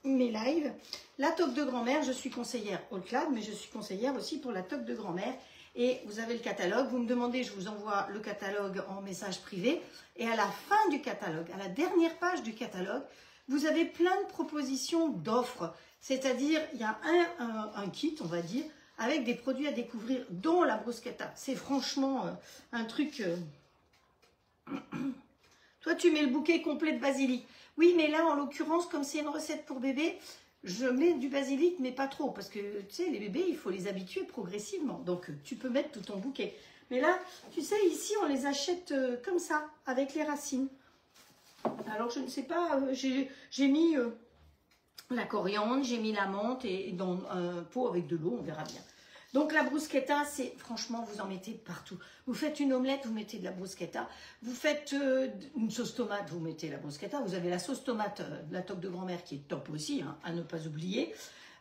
[SPEAKER 1] mes lives, la toque de grand-mère, je suis conseillère au club, mais je suis conseillère aussi pour la toque de grand-mère. Et vous avez le catalogue. Vous me demandez, je vous envoie le catalogue en message privé. Et à la fin du catalogue, à la dernière page du catalogue, vous avez plein de propositions d'offres. C'est-à-dire, il y a un kit, on va dire, avec des produits à découvrir, dont la bruschetta. C'est franchement un truc... Toi, tu mets le bouquet complet de basilic. Oui, mais là, en l'occurrence, comme c'est une recette pour bébé, je mets du basilic, mais pas trop. Parce que, tu sais, les bébés, il faut les habituer progressivement. Donc, tu peux mettre tout ton bouquet. Mais là, tu sais, ici, on les achète comme ça, avec les racines. Alors, je ne sais pas, j'ai mis la coriandre, j'ai mis la menthe et dans un pot avec de l'eau, on verra bien. Donc, la bruschetta, c'est, franchement, vous en mettez partout. Vous faites une omelette, vous mettez de la bruschetta. Vous faites une sauce tomate, vous mettez la bruschetta. Vous avez la sauce tomate de la toque de grand-mère qui est top aussi, hein, à ne pas oublier.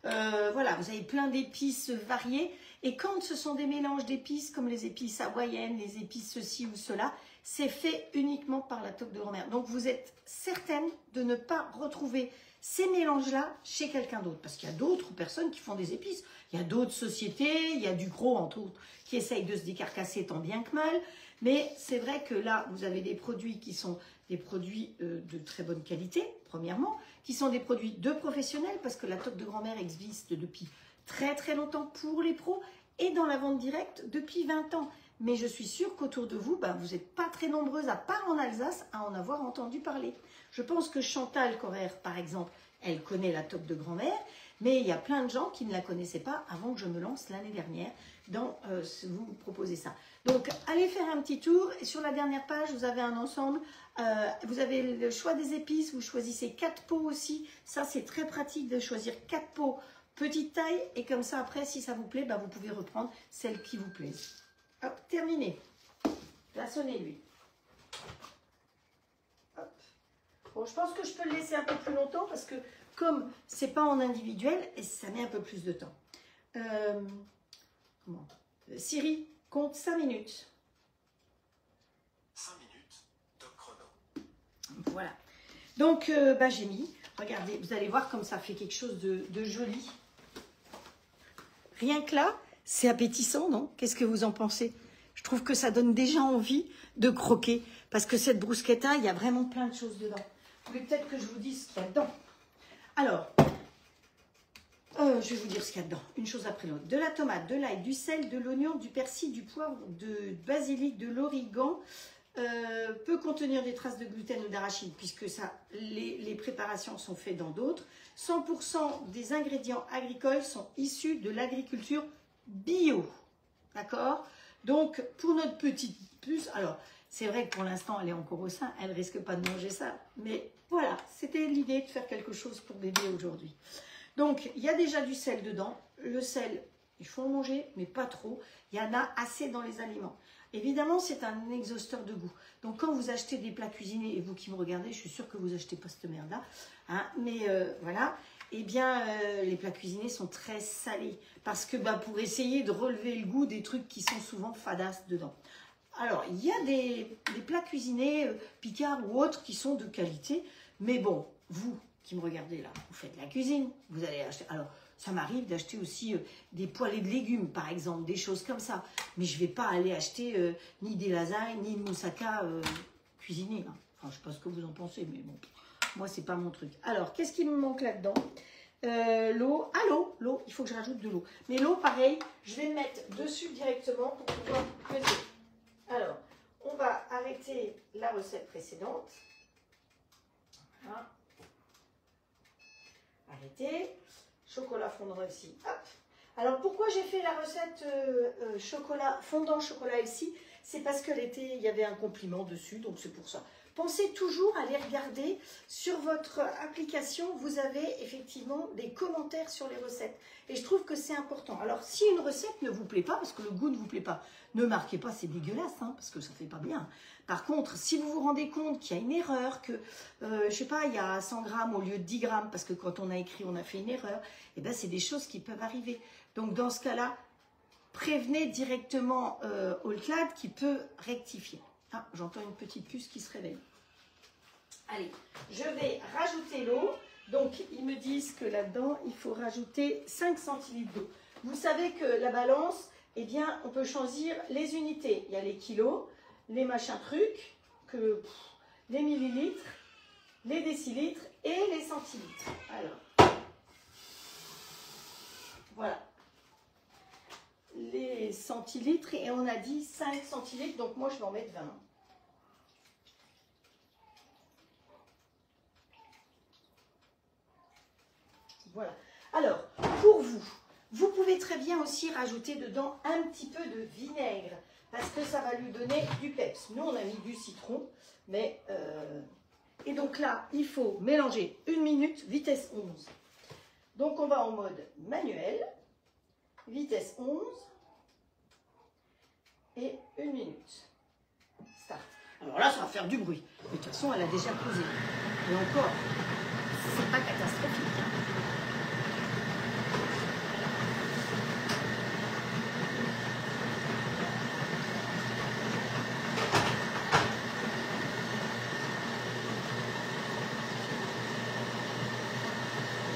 [SPEAKER 1] Voilà, vous avez plein d'épices variées. Et quand ce sont des mélanges d'épices, comme les épices hawaïennes, les épices ceci ou cela, c'est fait uniquement par la toque de grand-mère. Donc, vous êtes certaine de ne pas retrouver ces mélanges-là chez quelqu'un d'autre. Parce qu'il y a d'autres personnes qui font des épices. Il y a d'autres sociétés, il y a Ducros, entre autres, qui essayent de se décarcasser tant bien que mal. Mais c'est vrai que là, vous avez des produits qui sont des produits de très bonne qualité, premièrement, qui sont des produits de professionnels, parce que la toque de grand-mère existe depuis très très longtemps pour les pros, et dans la vente directe depuis 20 ans. Mais je suis sûre qu'autour de vous, vous n'êtes pas très nombreuses, à part en Alsace, à en avoir entendu parler. Je pense que Chantal Corrère, par exemple, elle connaît la toque de grand-mère, mais il y a plein de gens qui ne la connaissaient pas avant que je me lance l'année dernière dans vous proposer ça. Donc, allez faire un petit tour. Et sur la dernière page, vous avez un ensemble. Vous avez le choix des épices. Vous choisissez 4 pots aussi. Ça, c'est très pratique de choisir 4 pots petite taille. Et comme ça, après, si ça vous plaît, vous pouvez reprendre celle qui vous plaît. Hop, terminé. Glaçonnez-lui. Hop. Bon, je pense que je peux le laisser un peu plus longtemps parce que comme c'est pas en individuel, et ça met un peu plus de temps. Siri, compte 5 minutes.
[SPEAKER 3] 5 minutes, top chrono.
[SPEAKER 1] Voilà. Donc, j'ai mis. Regardez, vous allez voir comme ça fait quelque chose de joli. Rien que là, c'est appétissant, non? Qu'est-ce que vous en pensez? Je trouve que ça donne déjà envie de croquer. Parce que cette bruschetta, il y a vraiment plein de choses dedans. Vous voulez peut-être que je vous dise ce qu'il y a dedans. Alors, je vais vous dire ce qu'il y a dedans. Une chose après l'autre. De la tomate, de l'ail, du sel, de l'oignon, du persil, du poivre, de basilic, de l'origan. Peut contenir des traces de gluten ou d'arachide puisque les préparations sont faites dans d'autres. 100% des ingrédients agricoles sont issus de l'agriculture bio. D'accord? Donc, pour notre petite puce, alors, c'est vrai que pour l'instant, elle est encore au sein, elle ne risque pas de manger ça. Mais voilà, c'était l'idée de faire quelque chose pour bébé aujourd'hui. Donc, il y a déjà du sel dedans. Le sel, il faut en manger, mais pas trop. Il y en a assez dans les aliments. Évidemment, c'est un exhausteur de goût. Donc, quand vous achetez des plats cuisinés, et vous qui me regardez, je suis sûre que vous achetez pas cette merde-là. Hein, mais voilà, eh bien, les plats cuisinés sont très salés. Parce que pour essayer de relever le goût des trucs qui sont souvent fadasses dedans. Alors, il y a des plats cuisinés, Picard ou autres, qui sont de qualité. Mais bon, vous qui me regardez là, vous faites la cuisine, vous allez acheter... Alors, ça m'arrive d'acheter aussi des poêlées de légumes, par exemple, des choses comme ça. Mais je ne vais pas aller acheter ni des lasagnes, ni de moussaka cuisinées. Hein. Enfin, je ne sais pas ce que vous en pensez, mais bon, moi, ce n'est pas mon truc. Alors, qu'est-ce qui me manque là-dedans? L'eau. Ah, l'eau, il faut que je rajoute de l'eau. Mais l'eau, pareil, je vais le mettre dessus directement pour pouvoir peser. Alors, on va arrêter la recette précédente. Voilà. Arrêtez. Chocolat fondant aussi. Hop. Alors, pourquoi j'ai fait la recette chocolat fondant chocolat ici? C'est parce que l'été, il y avait un compliment dessus, donc c'est pour ça. Pensez toujours à aller regarder sur votre application. Vous avez effectivement des commentaires sur les recettes. Et je trouve que c'est important. Alors, si une recette ne vous plaît pas, parce que le goût ne vous plaît pas, ne marquez pas, c'est dégueulasse, hein, parce que ça ne fait pas bien. Par contre, si vous vous rendez compte qu'il y a une erreur, que, je ne sais pas, il y a 100 grammes au lieu de 10 grammes, parce que quand on a écrit, on a fait une erreur, et bien, c'est des choses qui peuvent arriver. Donc, dans ce cas-là, prévenez directement Allclad qui peut rectifier. Ah, j'entends une petite puce qui se réveille. Allez, je vais rajouter l'eau. Donc, ils me disent que là-dedans, il faut rajouter 5 centilitres d'eau. Vous savez que la balance, eh bien, on peut choisir les unités. Il y a les kilos, les machins trucs, les millilitres, les décilitres et les centilitres. Alors, voilà. Les centilitres et on a dit 5 centilitres, donc moi je vais en mettre 20. Voilà. Alors, pour vous, vous pouvez très bien aussi rajouter dedans un petit peu de vinaigre parce que ça va lui donner du peps. Nous, on a mis du citron, mais... Et donc là, il faut mélanger 1 minute, vitesse 11. Donc, on va en mode manuel. Vitesse 11 et 1 minute. Start. Alors là, ça va faire du bruit. De toute façon, elle a déjà posé. Et encore, c'est pas catastrophique. Hein.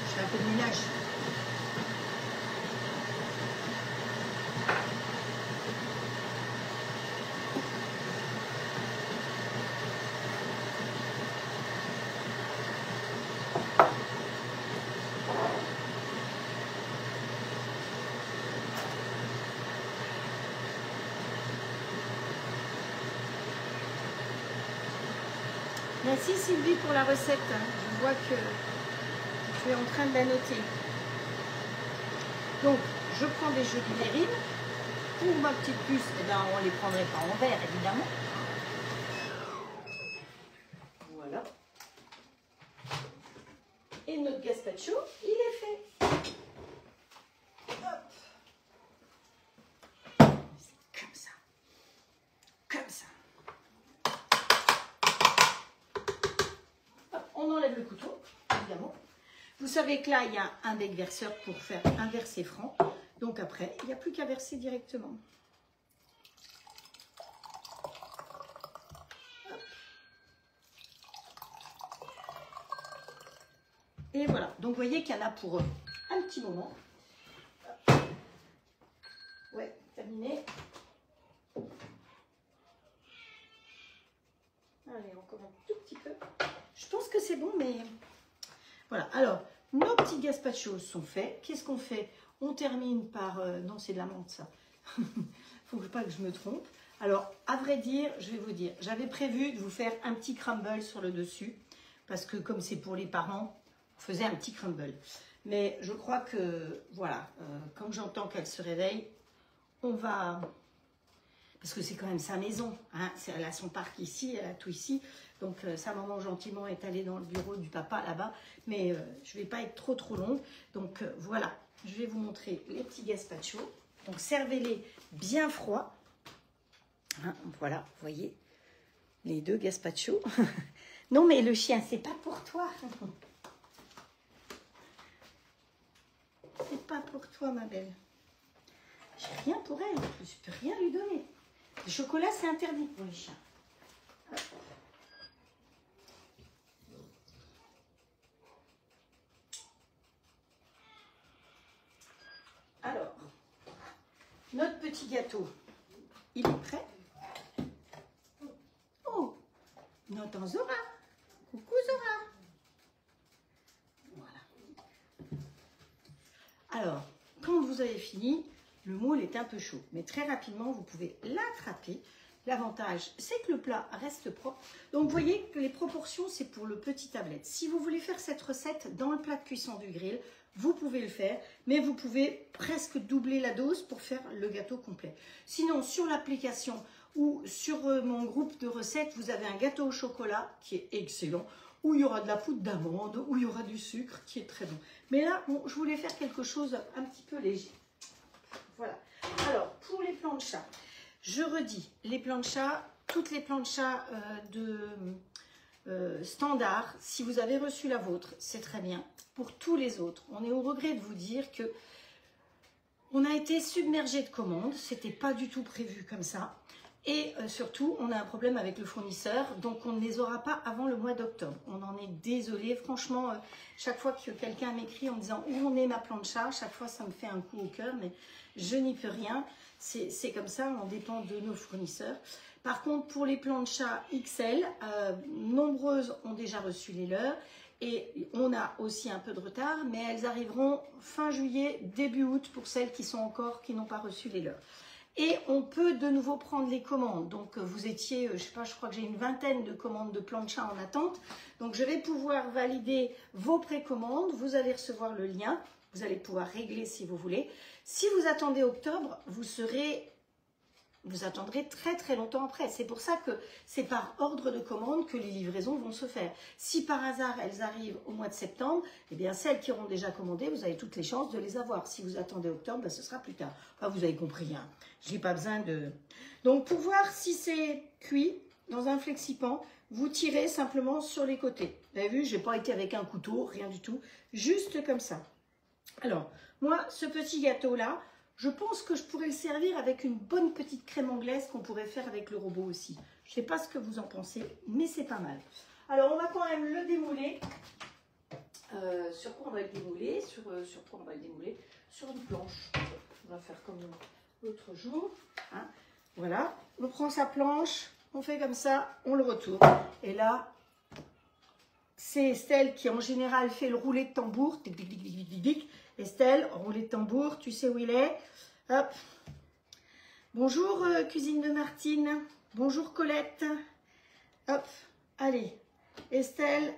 [SPEAKER 1] Je fais un peu de ménage. Merci Sylvie pour la recette. Je vois que tu es en train de la noter. Donc, je prends des jeux de Vérine. Pour ma petite puce, eh ben, on ne les prendrait pas en verre, évidemment. Voilà. Et notre gazpacho, il est fait. Hop. C'est comme ça. Comme ça. Hop, on enlève le couteau, évidemment. Vous savez que là, il y a un bec verseur pour faire un verset franc. Donc après, il n'y a plus qu'à verser directement. Hop. Et voilà. Donc vous voyez qu'il y en a pour un petit moment. Hop. Ouais, terminé. Allez, encore un tout petit peu. Je pense que c'est bon, mais... Voilà. Alors, nos petits gazpachos sont faits. Qu'est-ce qu'on fait? On termine par... non, c'est de la menthe, ça. Faut pas que je me trompe. Alors, à vrai dire, je vais vous dire, j'avais prévu de vous faire un petit crumble sur le dessus. Parce que comme c'est pour les parents, on faisait un petit crumble. Mais je crois que, voilà, comme j'entends qu'elle se réveille, on va... Parce que c'est quand même sa maison. Hein. Elle a son parc ici, elle a tout ici. Donc, sa maman, gentiment, est allée dans le bureau du papa, là-bas. Mais je ne vais pas être trop longue. Donc, voilà. Je vais vous montrer les petits gazpachos. Donc, servez-les bien froids. Hein, voilà, vous voyez. Les deux gazpachos. Non, mais le chien, c'est pas pour toi. C'est pas pour toi, ma belle. J'ai rien pour elle. Je ne peux rien lui donner. Le chocolat, c'est interdit pour les chiens. Hop. Alors, notre petit gâteau, il est prêt. Oh, notre Zora. Coucou Zora. Voilà. Alors, quand vous avez fini, le moule est un peu chaud, mais très rapidement, vous pouvez l'attraper. L'avantage, c'est que le plat reste propre. Donc, vous voyez que les proportions, c'est pour le petit tablette. Si vous voulez faire cette recette dans le plat de cuisson du grill, vous pouvez le faire, mais vous pouvez presque doubler la dose pour faire le gâteau complet. Sinon, sur l'application ou sur mon groupe de recettes, vous avez un gâteau au chocolat qui est excellent, où il y aura de la poudre d'amande, où il y aura du sucre qui est très bon. Mais là, bon, je voulais faire quelque chose un petit peu léger. Voilà. Alors, pour les planchas, je redis, les planchas, toutes les planchas standard, si vous avez reçu la vôtre, c'est très bien. Pour tous les autres, on est au regret de vous dire que on a été submergé de commandes, c'était pas du tout prévu comme ça. Et surtout, on a un problème avec le fournisseur, donc on ne les aura pas avant le mois d'octobre. On en est désolé, franchement, chaque fois que quelqu'un m'écrit en me disant où on est ma plancha, chaque fois ça me fait un coup au cœur, mais je n'y peux rien. C'est comme ça, on dépend de nos fournisseurs. Par contre, pour les planchas XL, nombreuses ont déjà reçu les leurs. Et on a aussi un peu de retard, mais elles arriveront fin juillet, début août pour celles qui n'ont pas reçu les leurs. Et on peut de nouveau prendre les commandes. Donc vous étiez, je sais pas, je crois que j'ai une vingtaine de commandes de plancha en attente. Donc je vais pouvoir valider vos précommandes. Vous allez recevoir le lien. Vous allez pouvoir régler si vous voulez. Si vous attendez octobre, vous attendrez très longtemps après. C'est pour ça que c'est par ordre de commande que les livraisons vont se faire. Si par hasard elles arrivent au mois de septembre, eh bien celles qui auront déjà commandé, vous avez toutes les chances de les avoir. Si vous attendez octobre, ben, ce sera plus tard. Enfin, vous avez compris, hein. Je n'ai pas besoin de... Donc pour voir si c'est cuit dans un flexipan, vous tirez simplement sur les côtés. Vous avez vu, je n'ai pas été avec un couteau, rien du tout. Juste comme ça. Alors, moi, ce petit gâteau-là, je pense que je pourrais le servir avec une bonne petite crème anglaise qu'on pourrait faire avec le robot aussi. Je ne sais pas ce que vous en pensez, mais c'est pas mal. Alors, on va quand même le démouler. Sur quoi on va le démouler? Sur quoi on va le démouler? Sur une planche. On va faire comme l'autre jour. Hein. Voilà. On prend sa planche, on fait comme ça, on le retourne. Et là, c'est Estelle qui en général fait le roulé de tambour. Tic, tic, tic, tic, tic, tic. Estelle, roulé de tambour, tu sais où il est. Hop. Bonjour cuisine de Martine. Bonjour Colette. Hop. Allez. Estelle,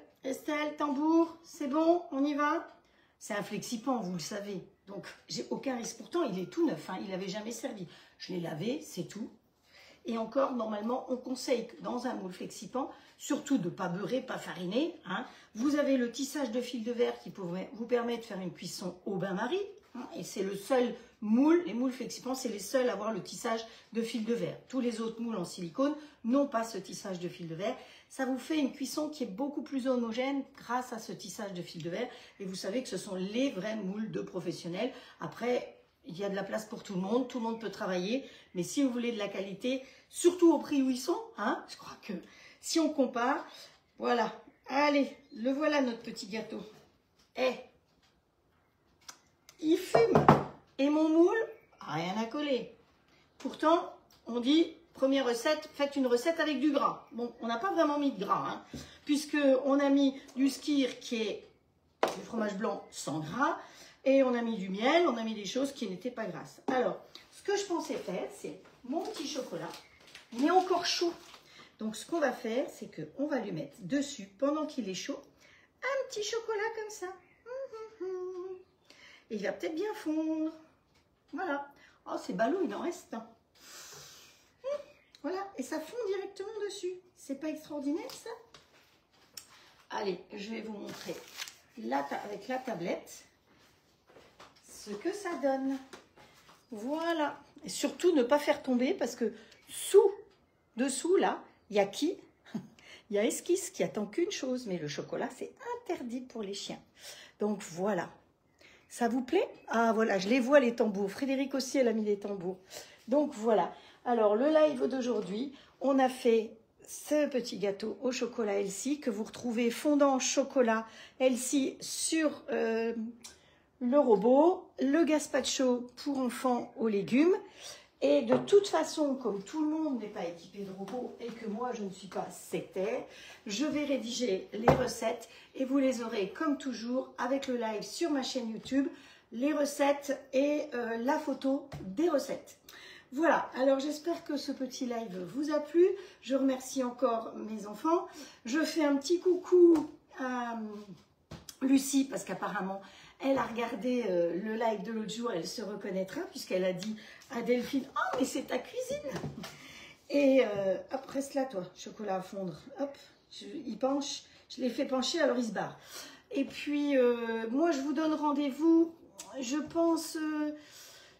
[SPEAKER 1] tambour, c'est bon, on y va? C'est un flexipant, vous le savez. Donc, j'ai aucun risque. Pourtant, il est tout neuf, hein, il n'avait jamais servi. Je l'ai lavé, c'est tout. Et encore, normalement, on conseille que dans un moule flexipant, surtout de ne pas beurrer, pas fariner. Hein. Vous avez le tissage de fil de verre qui pourrait vous permettre de faire une cuisson au bain-marie. Hein, et c'est le seul moule, les moules flexipants, c'est les seuls à avoir le tissage de fil de verre. Tous les autres moules en silicone n'ont pas ce tissage de fil de verre. Ça vous fait une cuisson qui est beaucoup plus homogène grâce à ce tissage de fil de verre. Et vous savez que ce sont les vrais moules de professionnels. Après, il y a de la place pour tout le monde peut travailler. Mais si vous voulez de la qualité, surtout au prix où ils sont, hein, je crois que si on compare, voilà. Allez, le voilà notre petit gâteau. Il fume. Et mon moule, rien à coller. Pourtant, on dit, première recette, faites une recette avec du gras. Bon, on n'a pas vraiment mis de gras, hein, puisqu'on a mis du skyr qui est du fromage blanc sans gras, et on a mis du miel, on a mis des choses qui n'étaient pas grasses. Alors, ce que je pensais faire, c'est mon petit chocolat, mais encore chaud. Donc, ce qu'on va faire, c'est qu'on va lui mettre dessus, pendant qu'il est chaud, un petit chocolat comme ça. Et il va peut-être bien fondre. Voilà. Oh, c'est ballot, il en reste un. Voilà, et ça fond directement dessus. C'est pas extraordinaire, ça? Allez, je vais vous montrer avec la tablette ce que ça donne. Voilà. Et surtout, ne pas faire tomber parce que dessous, là, il y a qui? Il y a Esquisse qui attend qu'une chose, mais le chocolat, c'est interdit pour les chiens. Donc, voilà. Ça vous plaît? Ah, voilà, je les vois, les tambours. Frédéric aussi, elle a mis les tambours. Donc, voilà. Alors, le live d'aujourd'hui, on a fait ce petit gâteau au chocolat Elsie que vous retrouvez fondant chocolat Elsie sur le robot, le gazpacho pour enfants aux légumes. Et de toute façon, comme tout le monde n'est pas équipé de robot et que moi je ne suis pas sectaire, je vais rédiger les recettes et vous les aurez comme toujours avec le live sur ma chaîne YouTube, les recettes et la photo des recettes. Voilà, alors j'espère que ce petit live vous a plu. Je remercie encore mes enfants. Je fais un petit coucou à Lucie parce qu'apparemment elle a regardé le live de l'autre jour, elle se reconnaîtra puisqu'elle a dit à Delphine « Oh, mais c'est ta cuisine !» Et hop, reste là toi, chocolat à fondre. Hop, il penche, je l'ai fait pencher, alors il se barre. Et puis, moi je vous donne rendez-vous, je pense...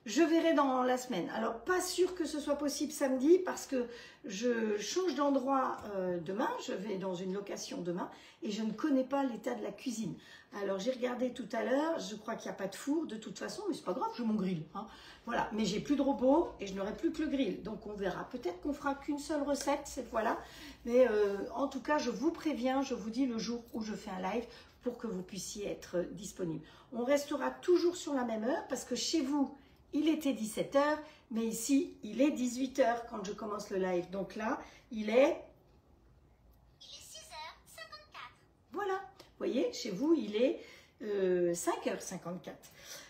[SPEAKER 1] je verrai dans la semaine. Alors, pas sûr que ce soit possible samedi parce que je change d'endroit demain. Je vais dans une location demain et je ne connais pas l'état de la cuisine. Alors, j'ai regardé tout à l'heure. Je crois qu'il n'y a pas de four de toute façon, mais c'est pas grave, j'ai mon grill. Hein. Voilà, mais j'ai plus de robot et je n'aurai plus que le grill. Donc, on verra. Peut-être qu'on fera qu'une seule recette cette fois-là. Mais en tout cas, je vous préviens, je vous dis le jour où je fais un live pour que vous puissiez être disponible. On restera toujours sur la même heure parce que chez vous, il était 17 h, mais ici, il est 18 h quand je commence le live. Donc là, il est
[SPEAKER 2] 6h54.
[SPEAKER 1] Voilà, vous voyez, chez vous, il est 5h54.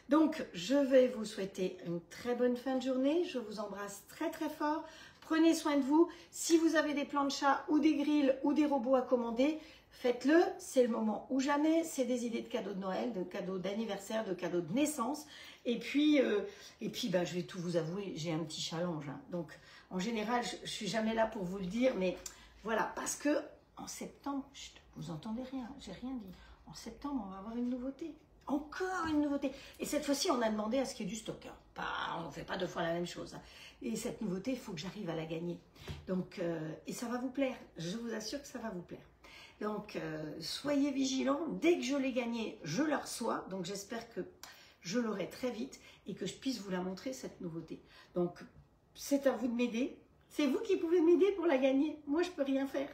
[SPEAKER 1] Donc, je vais vous souhaiter une très bonne fin de journée. Je vous embrasse très très fort. Prenez soin de vous. Si vous avez des planchas ou des grilles ou des robots à commander, faites-le. C'est le moment ou jamais. C'est des idées de cadeaux de Noël, de cadeaux d'anniversaire, de cadeaux de naissance. Et puis ben, je vais tout vous avouer, j'ai un petit challenge. Hein. Donc, en général, je ne suis jamais là pour vous le dire, mais voilà, parce que en septembre, chut, vous entendez rien, j'ai rien dit. En septembre, on va avoir une nouveauté. Encore une nouveauté. Et cette fois-ci, on a demandé à ce qu'il y ait du stock. Hein. On ne fait pas deux fois la même chose. Hein. Et cette nouveauté, il faut que j'arrive à la gagner. Donc, et ça va vous plaire. Je vous assure que ça va vous plaire. Donc, soyez vigilants. Dès que je l'ai gagnée, je la reçois. Donc, j'espère que je l'aurai très vite et que je puisse vous la montrer, cette nouveauté. Donc, c'est à vous de m'aider. C'est vous qui pouvez m'aider pour la gagner. Moi, je ne peux rien faire.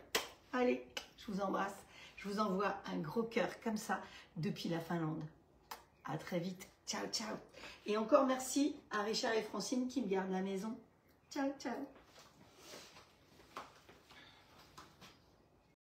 [SPEAKER 1] Allez, je vous embrasse. Je vous envoie un gros cœur comme ça depuis la Finlande. À très vite. Ciao, ciao. Et encore merci à Richard et Francine qui me gardent la maison. Ciao, ciao.